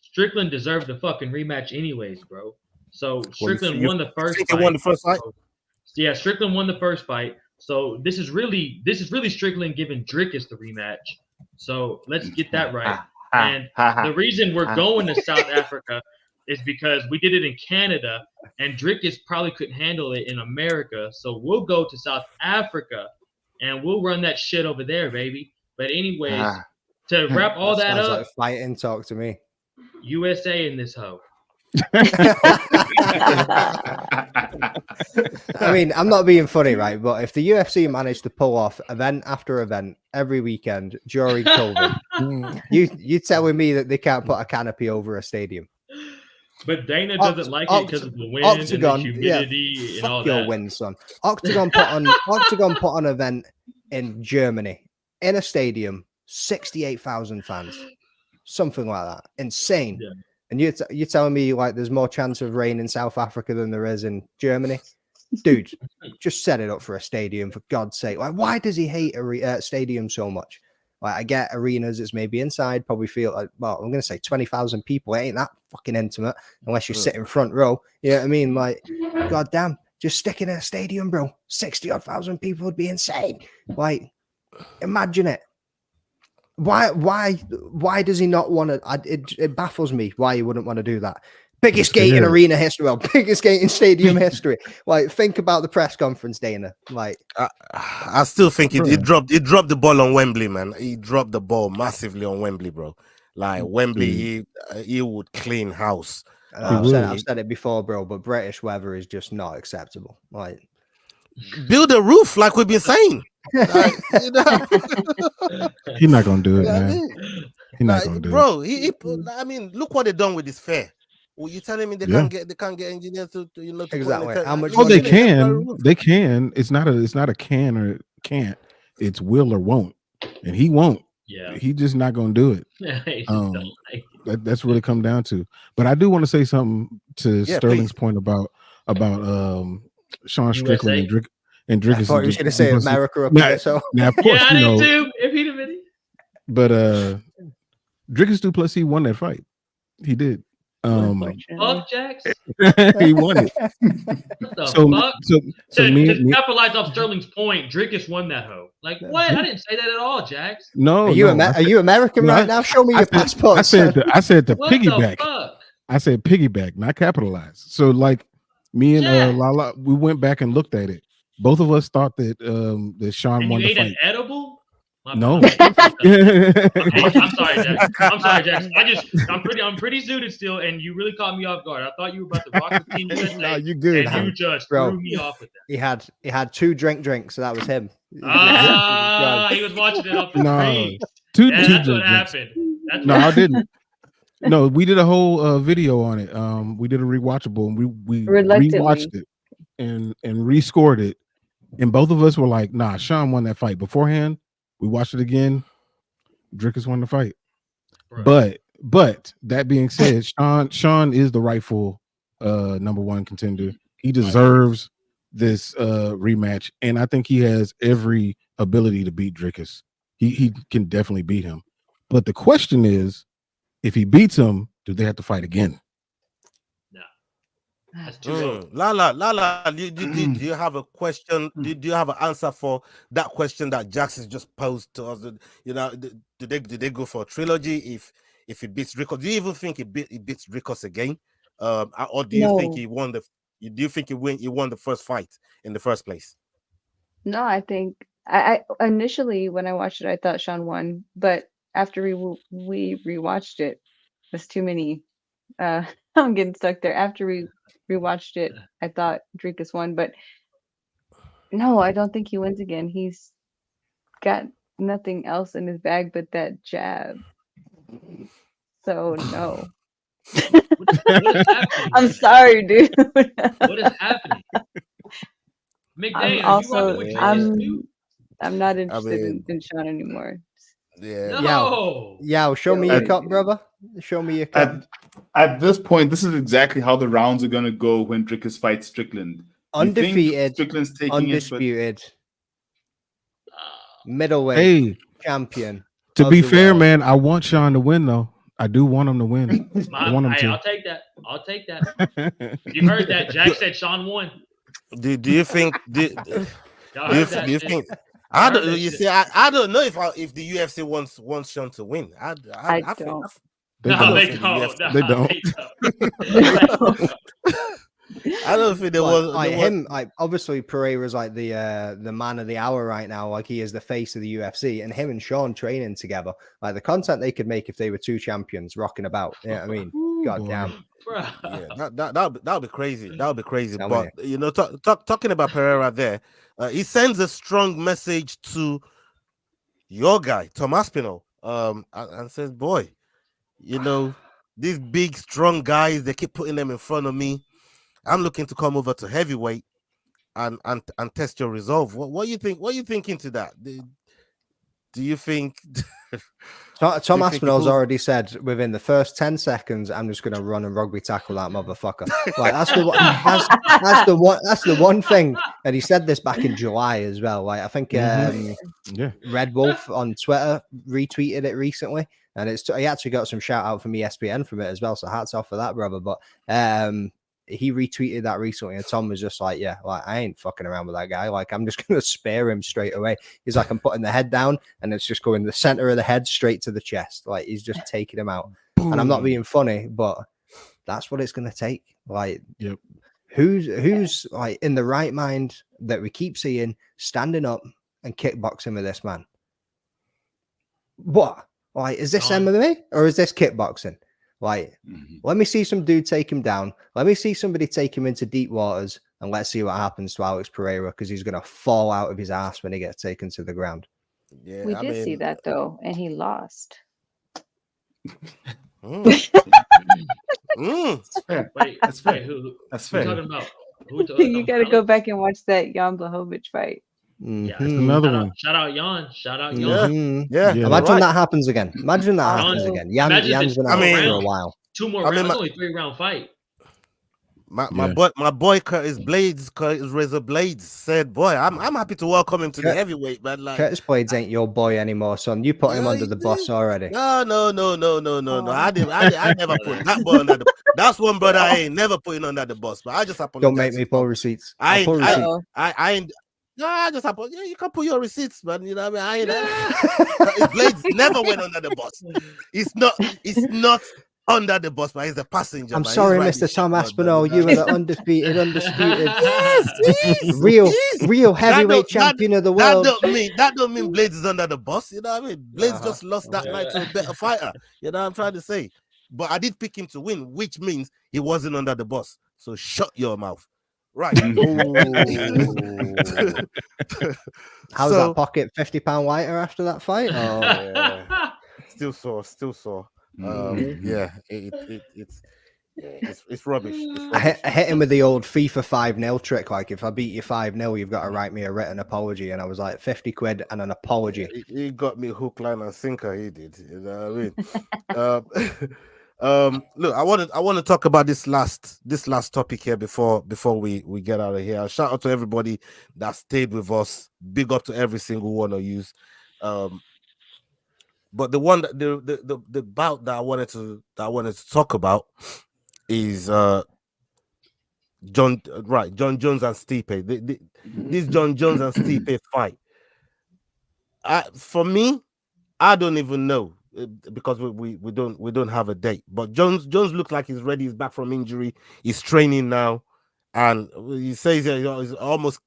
Strickland deserved the fucking rematch anyways, bro. So Strickland won the first fight. Won the first fight? So, yeah, Strickland won the first fight. So this is really Strickland giving Drickus the rematch. So let's get that right. And the reason we're going to South Africa is because we did it in Canada, and Drickus probably couldn't handle it in America. So we'll go to South Africa, and we'll run that shit over there, baby. But anyways, to wrap all that up, like fighting talk to me. USA in this hoe. I mean, I'm not being funny, right? But if the UFC managed to pull off event after event every weekend during COVID, you telling me that they can't put a canopy over a stadium? But Dana doesn't like it because of the wind Octagon, and the humidity and all your that. wind, son. Octagon put on an event in Germany in a stadium, 68,000 fans. Something like that. Insane. Yeah. And you're telling me like there's more chance of rain in South Africa than there is in Germany? Dude, just set it up for a stadium, for God's sake. Like, why does he hate a stadium so much? Like, I get arenas, it's maybe inside, probably feel like, well, I'm going to say 20,000 people. It ain't that fucking intimate unless you sit in front row. You know what I mean? Like, goddamn, just stick in a stadium, bro. 60,000 people would be insane. Like, imagine it. Why does he not want to? It baffles me why he wouldn't want to do that. Biggest gate in arena history, biggest gate in stadium history. Like, think about the press conference, Dana. Like, I still think he dropped the ball on Wembley, man. He dropped the ball massively on Wembley, bro. Like Wembley, he would clean house. I've said it before, bro. But British weather is just not acceptable. Like, build a roof, like we've been saying. Like, He's not gonna do it, man. He's not gonna do it, bro. I mean, look what they done with this fair. Well, you telling me they can't get engineers to exactly? How much? Oh, they can. They can. It's not a can or can't. It's will or won't, and he won't. Yeah, he's just not gonna do it. That's what it come down to. But I do want to say something to Sterling's point about Sean Strickland and Drickus. I thought you were going to say America up there. So now, of course, I did too. If he'd have been. But Drickus Duplessis won that fight. He did. Fuck Jax. He won it. What the fuck? To capitalize off Sterling's point, Drickus won that hoe. Like, what? I didn't say that at all, Jax. No. Are you American right now? Show me your passport. I said to piggyback. The fuck? I said piggyback, not capitalize. So like me and Lala, we went back and looked at it. Both of us thought that that Sean won the fight. An edible? No. I'm sorry, Jax. I'm pretty zooted still, and you really caught me off guard. I thought you were about to rock the team USA. No, you good. And you just threw me off with that. He had two drinks, so that was him. He was watching it off the screen. That's what happened. I didn't. No, we did a whole video on it. We did a rewatchable, and we rewatched it and rescored it, and both of us were like, "Nah, Sean won that fight." Beforehand, we watched it again. Drickus won the fight. But that being said, Sean is the rightful number one contender. He deserves this rematch, and I think he has every ability to beat Drickus. He can definitely beat him. But the question is, if he beats him, do they have to fight again? That's too low. Lala, do you have a question? Do you have an answer for that question that Jackson just posed to us? You know, do they go for a trilogy if he beats Rickos? Do you even think he beats Rickos again? Or do you think he won the? Do you think he won the first fight in the first place? No, I think I initially when I watched it, I thought Sean won, but after we rewatched it, there's too many. I'm getting stuck there. After we rewatched it, I thought Dricus won, but no, I don't think he wins again. He's got nothing else in his bag but that jab. So no. What is happening? I'm sorry, dude. What is happening? McDane, are you rocking with Dricus too? I'm not interested in Sean anymore. Yeah. No. Yeah, show me your cup, brother. Show me your cup. At this point, this is exactly how the rounds are going to go when Dricus fights Strickland. Undefeated, Strickland's taking undisputed, middleweight champion. To be fair, man, I want Sean to win, though. I do want him to win. I want him to. I'll take that. I'll take that. You heard that? Jack said Sean won. Do you think? Do you think? I don't. You see, I don't know if the UFC wants Sean to win. I don't. They don't. They don't. I don't think there was like him. Like obviously, Pereira's like the man of the hour right now. Like he is the face of the UFC, and him and Sean training together. Like the content they could make if they were two champions rocking about. Yeah, I mean, god damn. Yeah, that'll be crazy. That'll be crazy. But you know, talking about Pereira there, he sends a strong message to your guy, Tom Aspinall, and says, "Boy, you know, these big, strong guys, they keep putting them in front of me. I'm looking to come over to heavyweight and test your resolve." What do you think? What are you thinking to that? Do you think? Tom Aspinall's already said within the first 10 seconds, I'm just going to run and rugby tackle that motherfucker. Like that's the one thing. And he said this back in July as well. Like I think Red Wolf on Twitter retweeted it recently, and he actually got some shout out from ESPN from it as well. So hats off for that, brother. But he retweeted that recently, and Tom was just like, yeah, like I ain't fucking around with that guy. Like I'm just gonna spare him straight away. He's like, I'm putting the head down and it's just going the center of the head straight to the chest. Like he's just taking him out. Boom. And I'm not being funny, but that's what it's gonna take. Like who's like in the right mind that we keep seeing standing up and kickboxing with this man? What? Like, is this MMA or is this kickboxing? Like, let me see some dude take him down. Let me see somebody take him into deep waters, and let's see what happens to Alex Pereira, because he's going to fall out of his ass when he gets taken to the ground. Yeah, we did see that though, and he lost. That's fair. Wait, that's fair. That's fair. Who talking about? You got to go back and watch that Jan Blachowicz fight. Yeah, another one. Shout out Jan. Shout out Jan. Yeah. Imagine that happens again. Imagine that happens again. Jan's been out for a while. 2 more rounds. It's only 3-round fight. My boy Curtis Razor Blades said, "Boy, I'm happy to welcome him to the heavyweight, man." Like Curtis Blades ain't your boy anymore, son. You put him under the bus already. No. I never put that boy under the. That's one brother I ain't never putting under the bus. But I just apologize. Don't make me pull receipts. I ain't. No, I just apologize. Yeah, you can put your receipts, man. You know what I mean? Curtis Blades never went under the bus. It's not under the bus, but he's the passenger. I'm sorry, Mr. Tom Aspinall. You were the undisputed, real heavyweight champion of the world. That don't mean Blades is under the bus. You know what I mean? Blades just lost that night to a better fighter. You know what I'm trying to say? But I did pick him to win, which means he wasn't under the bus. So shut your mouth. Right. How's that pocket 50-pound lighter after that fight? Oh, yeah. Still sore. Yeah, it's it's rubbish. I hit him with the old FIFA 5-0 trick. Like, if I beat you 5-0, you've got to write me a written apology. And I was like, 50 quid and an apology. He got me hook, line, and sinker. He did. You know what I mean? Look, I want to talk about this last topic here before we get out of here. Shout out to everybody that stayed with us. Big up to every single one of you. But the one that the bout that I wanted to talk about is John Jones and Stipe. This John Jones and Stipe fight. For me, I don't even know because we don't have a date. But Jones looks like he's ready. He's back from injury. He's training now, and he says he's almost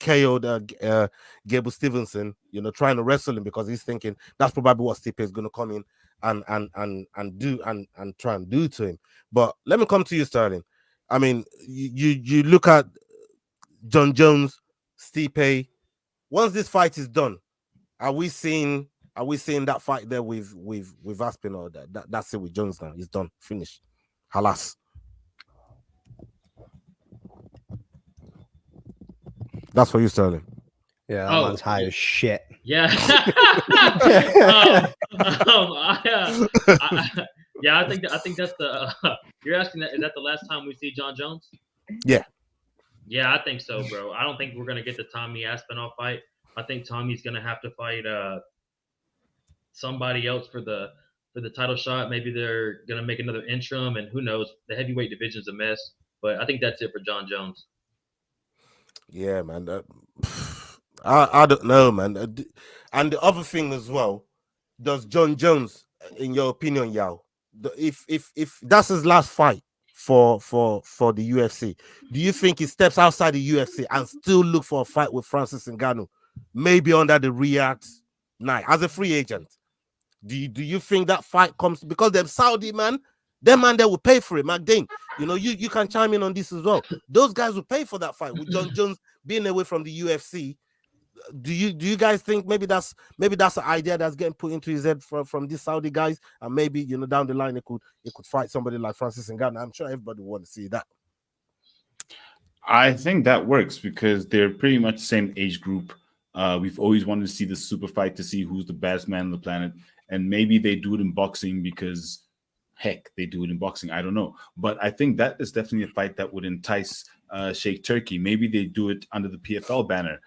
KO'd Gable Stevenson. Trying to wrestle him because he's thinking that's probably what Stipe is going to come in and do and try and do to him. But let me come to you, Sterling. I mean, you look at John Jones, Stipe. Once this fight is done, are we seeing that fight there with Aspinall? That's it with Jones now. He's done, finished. Halas. That's for you, Sterling. Yeah, that man's high as shit. Yeah. I think that's the. You're asking that? Is that the last time we see John Jones? Yeah. Yeah, I think so, bro. I don't think we're gonna get the Tommy Aspinall fight. I think Tommy's gonna have to fight somebody else for the title shot. Maybe they're gonna make another interim, and who knows? The heavyweight division's a mess. But I think that's it for John Jones. Yeah, man. I don't know, man. And the other thing as well, does John Jones, in your opinion, Yao, if that's his last fight for the UFC, do you think he steps outside the UFC and still look for a fight with Francis Ngannou, maybe under the Riyadh night as a free agent? Do you think that fight comes because them Saudi man? Them man, they will pay for it. McDane, you can chime in on this as well. Those guys will pay for that fight with John Jones being away from the UFC. Do you guys think maybe that's an idea that's getting put into his head from these Saudi guys, and maybe down the line it could fight somebody like Francis Ngannou? I'm sure everybody would want to see that. I think that works because they're pretty much the same age group. We've always wanted to see the super fight to see who's the baddest man on the planet, and maybe they do it in boxing because. Heck, they do it in boxing. I don't know. But I think that is definitely a fight that would entice Sheikh Turkey. Maybe they do it under the PFL banner.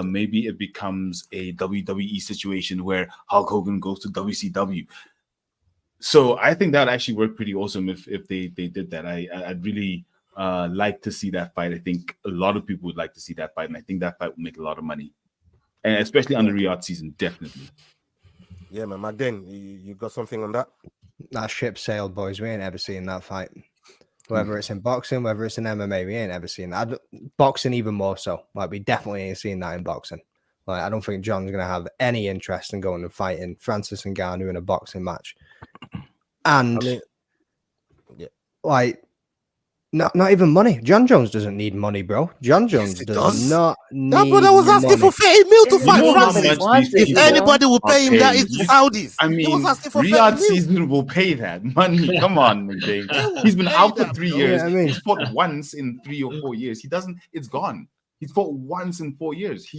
Maybe it becomes a WWE situation where Hulk Hogan goes to WCW. So I think that would actually work pretty awesome if they did that. I'd really like to see that fight. I think a lot of people would like to see that fight. And I think that fight would make a lot of money. And especially on the Riyadh season, definitely. Yeah, man. Magden, you got something on that? That ship sailed, boys. We ain't ever seen that fight. Whether it's in boxing, whether it's in MMA, we ain't ever seen that. Boxing even more so. Like, we definitely ain't seen that in boxing. Like, I don't think John's going to have any interest in going and fighting Francis Ngannou in a boxing match. And, not even money. John Jones doesn't need money, bro. John Jones does not need money. But I was asking for 30 mil to fight Francis. If anybody will pay him, that is the Saudis. I mean, Riyadh season will pay that money. Come on, McDade. He's been out for 3 years. Yeah, He's fought once in 3 or 4 years. It's gone. He's fought once in 4 years.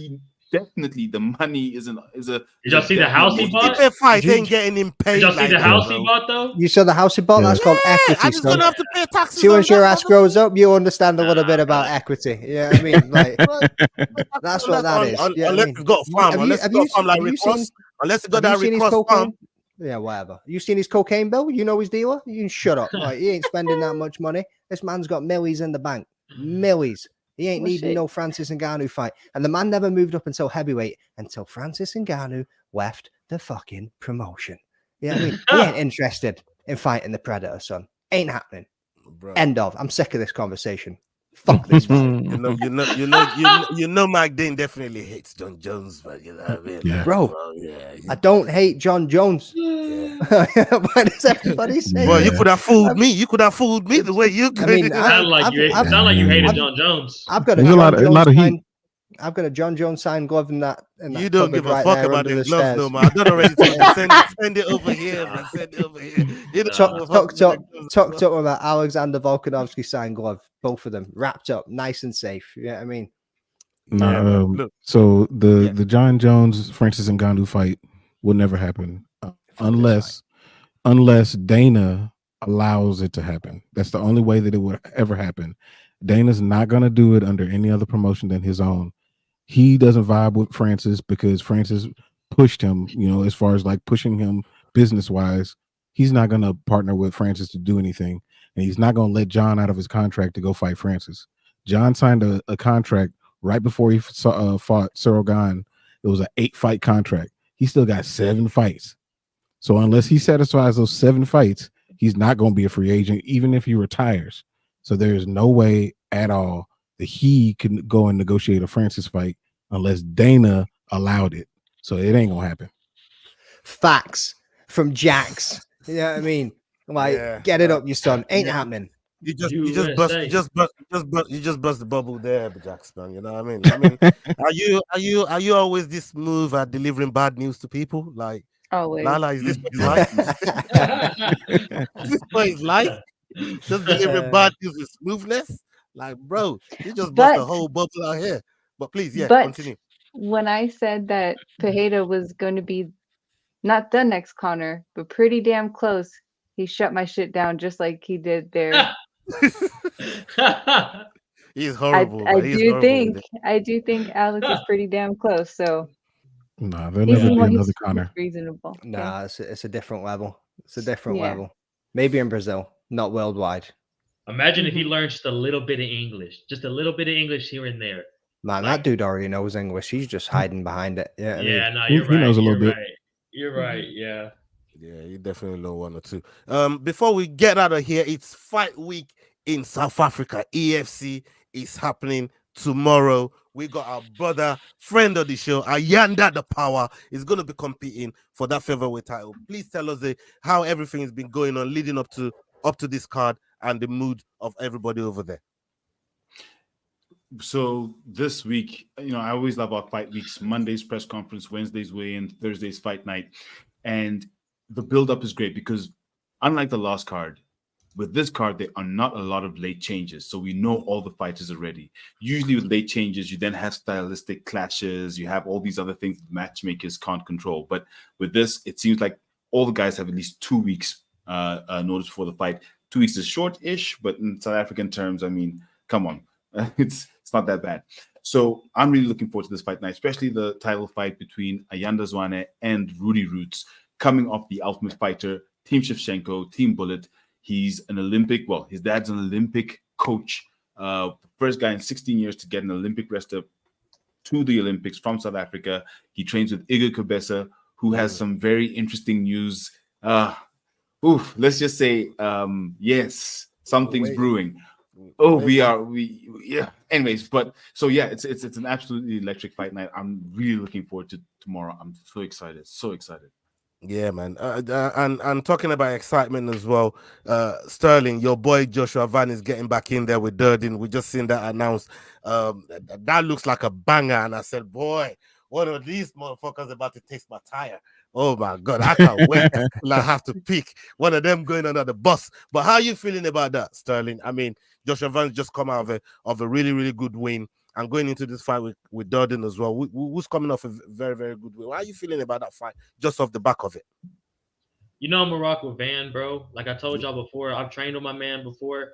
Definitely, the money is a. Did y'all see the house he bought? Fight ain't getting him paid. Did y'all see the house he bought though? You saw the house he bought? That's called equity. I just don't have to pay taxes. See, once your ass grows up, you understand a little bit about equity. Yeah, I mean, like that's what that is. Unless it's got a farm, unless it's got a farm like Rick Ross, unless it's got that Rick Ross farm. Yeah, whatever. You seen his cocaine bill? You know his dealer? You can shut up. Like, he ain't spending that much money. This man's got millies in the bank. Millies. He ain't needing no Francis Ngannou fight. And the man never moved up until heavyweight until Francis Ngannou left the fucking promotion. Yeah, I mean, he ain't interested in fighting the Predator, son. Ain't happening. Bro. End of. I'm sick of this conversation. Fuck this man. you know Mike Dean definitely hates John Jones, but you know what I mean? Yeah. Bro, I don't hate John Jones. Why does everybody say well, you could have fooled me. You could have fooled me the way you could. I mean, sound like you hated John Jones. I've got a lot of heat. I've got a John Jones signed glove in that. You don't give a right fuck there about under them the gloves stairs. no more. I don't already told you. Send it over here, man. Send it over here. You don't give a fuck Tucked up with that Alexander Volkanovski signed glove. Both of them wrapped up, nice and safe. You know what I mean? No, so the John Jones Francis Ngannou fight will never happen unless Dana allows it to happen. That's the only way that it would ever happen. Dana's not going to do it under any other promotion than his own. He doesn't vibe with Francis because Francis pushed him, as far as like pushing him business wise. He's not going to partner with Francis to do anything, and he's not going to let John out of his contract to go fight Francis. John signed a contract right before he fought Cyril Gane. It was an 8-fight contract. He still got 7 fights. So unless he satisfies those 7 fights, he's not going to be a free agent, even if he retires. So there's no way at all that he can go and negotiate a Francis fight unless Dana allowed it. So it ain't gonna happen. Facts from Jax. You know what I mean? Like, get it up, your son. Ain't happening. You just bust the bubble there, Jackson. You know what I mean? Are you always this smooth at delivering bad news to people? Like, always. Lala, is this what it's like? Is this what it's like? Just delivering bad news with smoothness? Like, bro, you just bust a whole bubble out here. But please, continue. When I said that Pereira was going to be not the next Connor, but pretty damn close, he shut my shit down just like he did there. He's horrible. I do think Alex is pretty damn close. So nah, there'll never be another Connor. Reasonable. Nah, it's a different level. It's a different level. Maybe in Brazil, not worldwide. Imagine if he learned just a little bit of English, here and there. Man, that dude already knows English. He's just hiding behind it. Yeah, you're right. He knows a little bit. You're right. Yeah. Yeah, you definitely know 1 or 2. Before we get out of here, it's fight week in South Africa. EFC is happening tomorrow. We got our brother, friend of the show, Ayanda the Power, is going to be competing for that featherweight title. Please tell us how everything has been going on leading up to this card and the mood of everybody over there. So this week, I always love our fight weeks. Monday's press conference, Wednesday's weigh-in, Thursday's fight night. And the build-up is great because unlike the last card, with this card, there are not a lot of late changes. So we know all the fighters are ready. Usually with late changes, you then have stylistic clashes. You have all these other things that matchmakers can't control. But with this, it seems like all the guys have at least 2 weeks notice for the fight. 2 weeks is short-ish, but in South African terms, I mean, come on. It's not that bad. So I'm really looking forward to this fight night, especially the title fight between Ayanda Zwane and Rudy Roots, coming off the Ultimate Fighter, Team Shevchenko, Team Bullet. He's an Olympic, his dad's an Olympic coach, the first guy in 16 years to get an Olympic wrestler to the Olympics from South Africa. He trains with Igor Kabesa, who has some very interesting news. Let's just say, yes, something's brewing. Anyways, but so yeah, it's an absolutely electric fight night. I'm really looking forward to tomorrow. I'm so excited. Yeah, man. And talking about excitement as well, Sterling, your boy Joshua Van is getting back in there with Durden. We just seen that announced. That looks like a banger. And I said, boy, one of these motherfuckers about to taste my tire. Oh my God, I can't wait. I have to pick one of them going under the bus. But how are you feeling about that, Sterling? I mean, Joshua Van's just come out of a really, really good win and going into this fight with Durden as well. Who's coming off a very, very good win? How are you feeling about that fight just off the back of it? I'm a rock with Van, bro. Like I told y'all before, I've trained with my man before.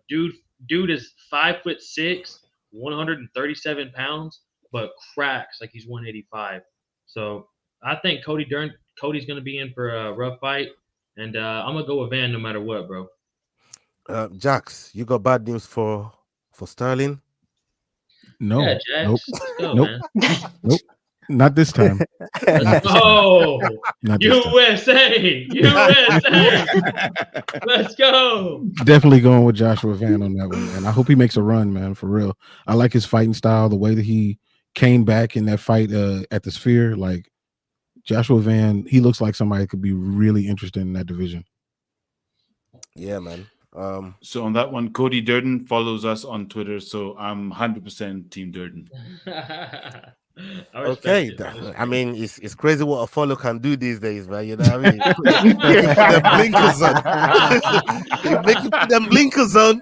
Dude is 5'6", 137 pounds, but cracks like he's 185. So I think Cody's going to be in for a rough fight, and I'm going to go with Van no matter what, bro. Jax, you got bad news for Sterling? No. Yeah, Jax. Nope. Not this time. Oh, USA! Let's go! Definitely going with Joshua Van on that one, man. I hope he makes a run, man, for real. I like his fighting style, the way that he came back in that fight at the Sphere. Like, Joshua Van, he looks like somebody could be really interested in that division. Yeah, man. So on that one, Cody Durden follows us on Twitter, so I'm 100% Team Durden. Okay, I mean, it's crazy what a follow can do these days, man. You know what I mean? You put them blinkers on. You make you put them blinkers on.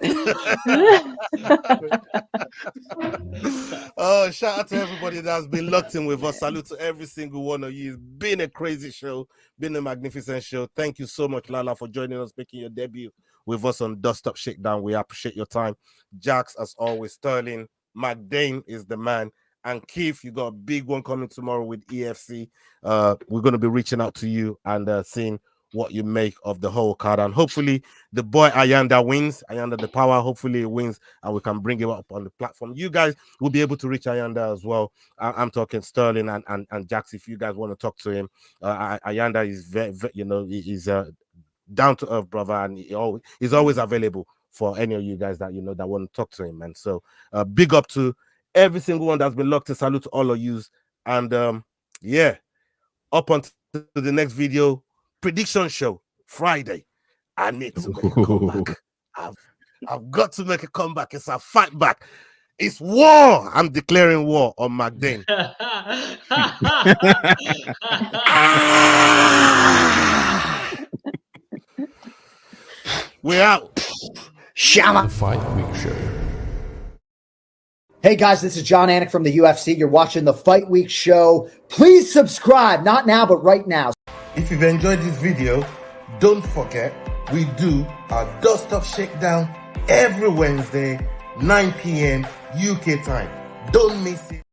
Oh, shout out to everybody that's been locked in with us. Salute to every single one of you. It's been a crazy show, been a magnificent show. Thank you so much, Lala, for joining us, making your debut with us on Dust Up Shakedown. We appreciate your time. Jax, as always, Sterling, McDane is the man. And Keith, you got a big one coming tomorrow with EFC. We're going to be reaching out to you and seeing what you make of the whole card. And hopefully the boy Ayanda wins. Ayanda the power. Hopefully he wins and we can bring him up on the platform. You guys will be able to reach Ayanda as well. I'm talking Sterling and Jax if you guys want to talk to him. Ayanda is very, you know, he's a down-to-earth brother and he's always available for any of you guys that, you know, that want to talk to him. And so big up to every single one that's been locked in. Salute to all of you. And yeah, up until the next video, prediction show, Friday. I need to make a comeback. I've got to make a comeback. It's a fight back. It's war. I'm declaring war on McDane. We're out. Shama. The Fight Week Show. Hey guys, this is John Anik from the UFC. You're watching the Fight Week Show. Please subscribe, not now, but right now. If you've enjoyed this video, don't forget, we do our Dust Up Shakedown every Wednesday, 9 p.m. UK time. Don't miss it.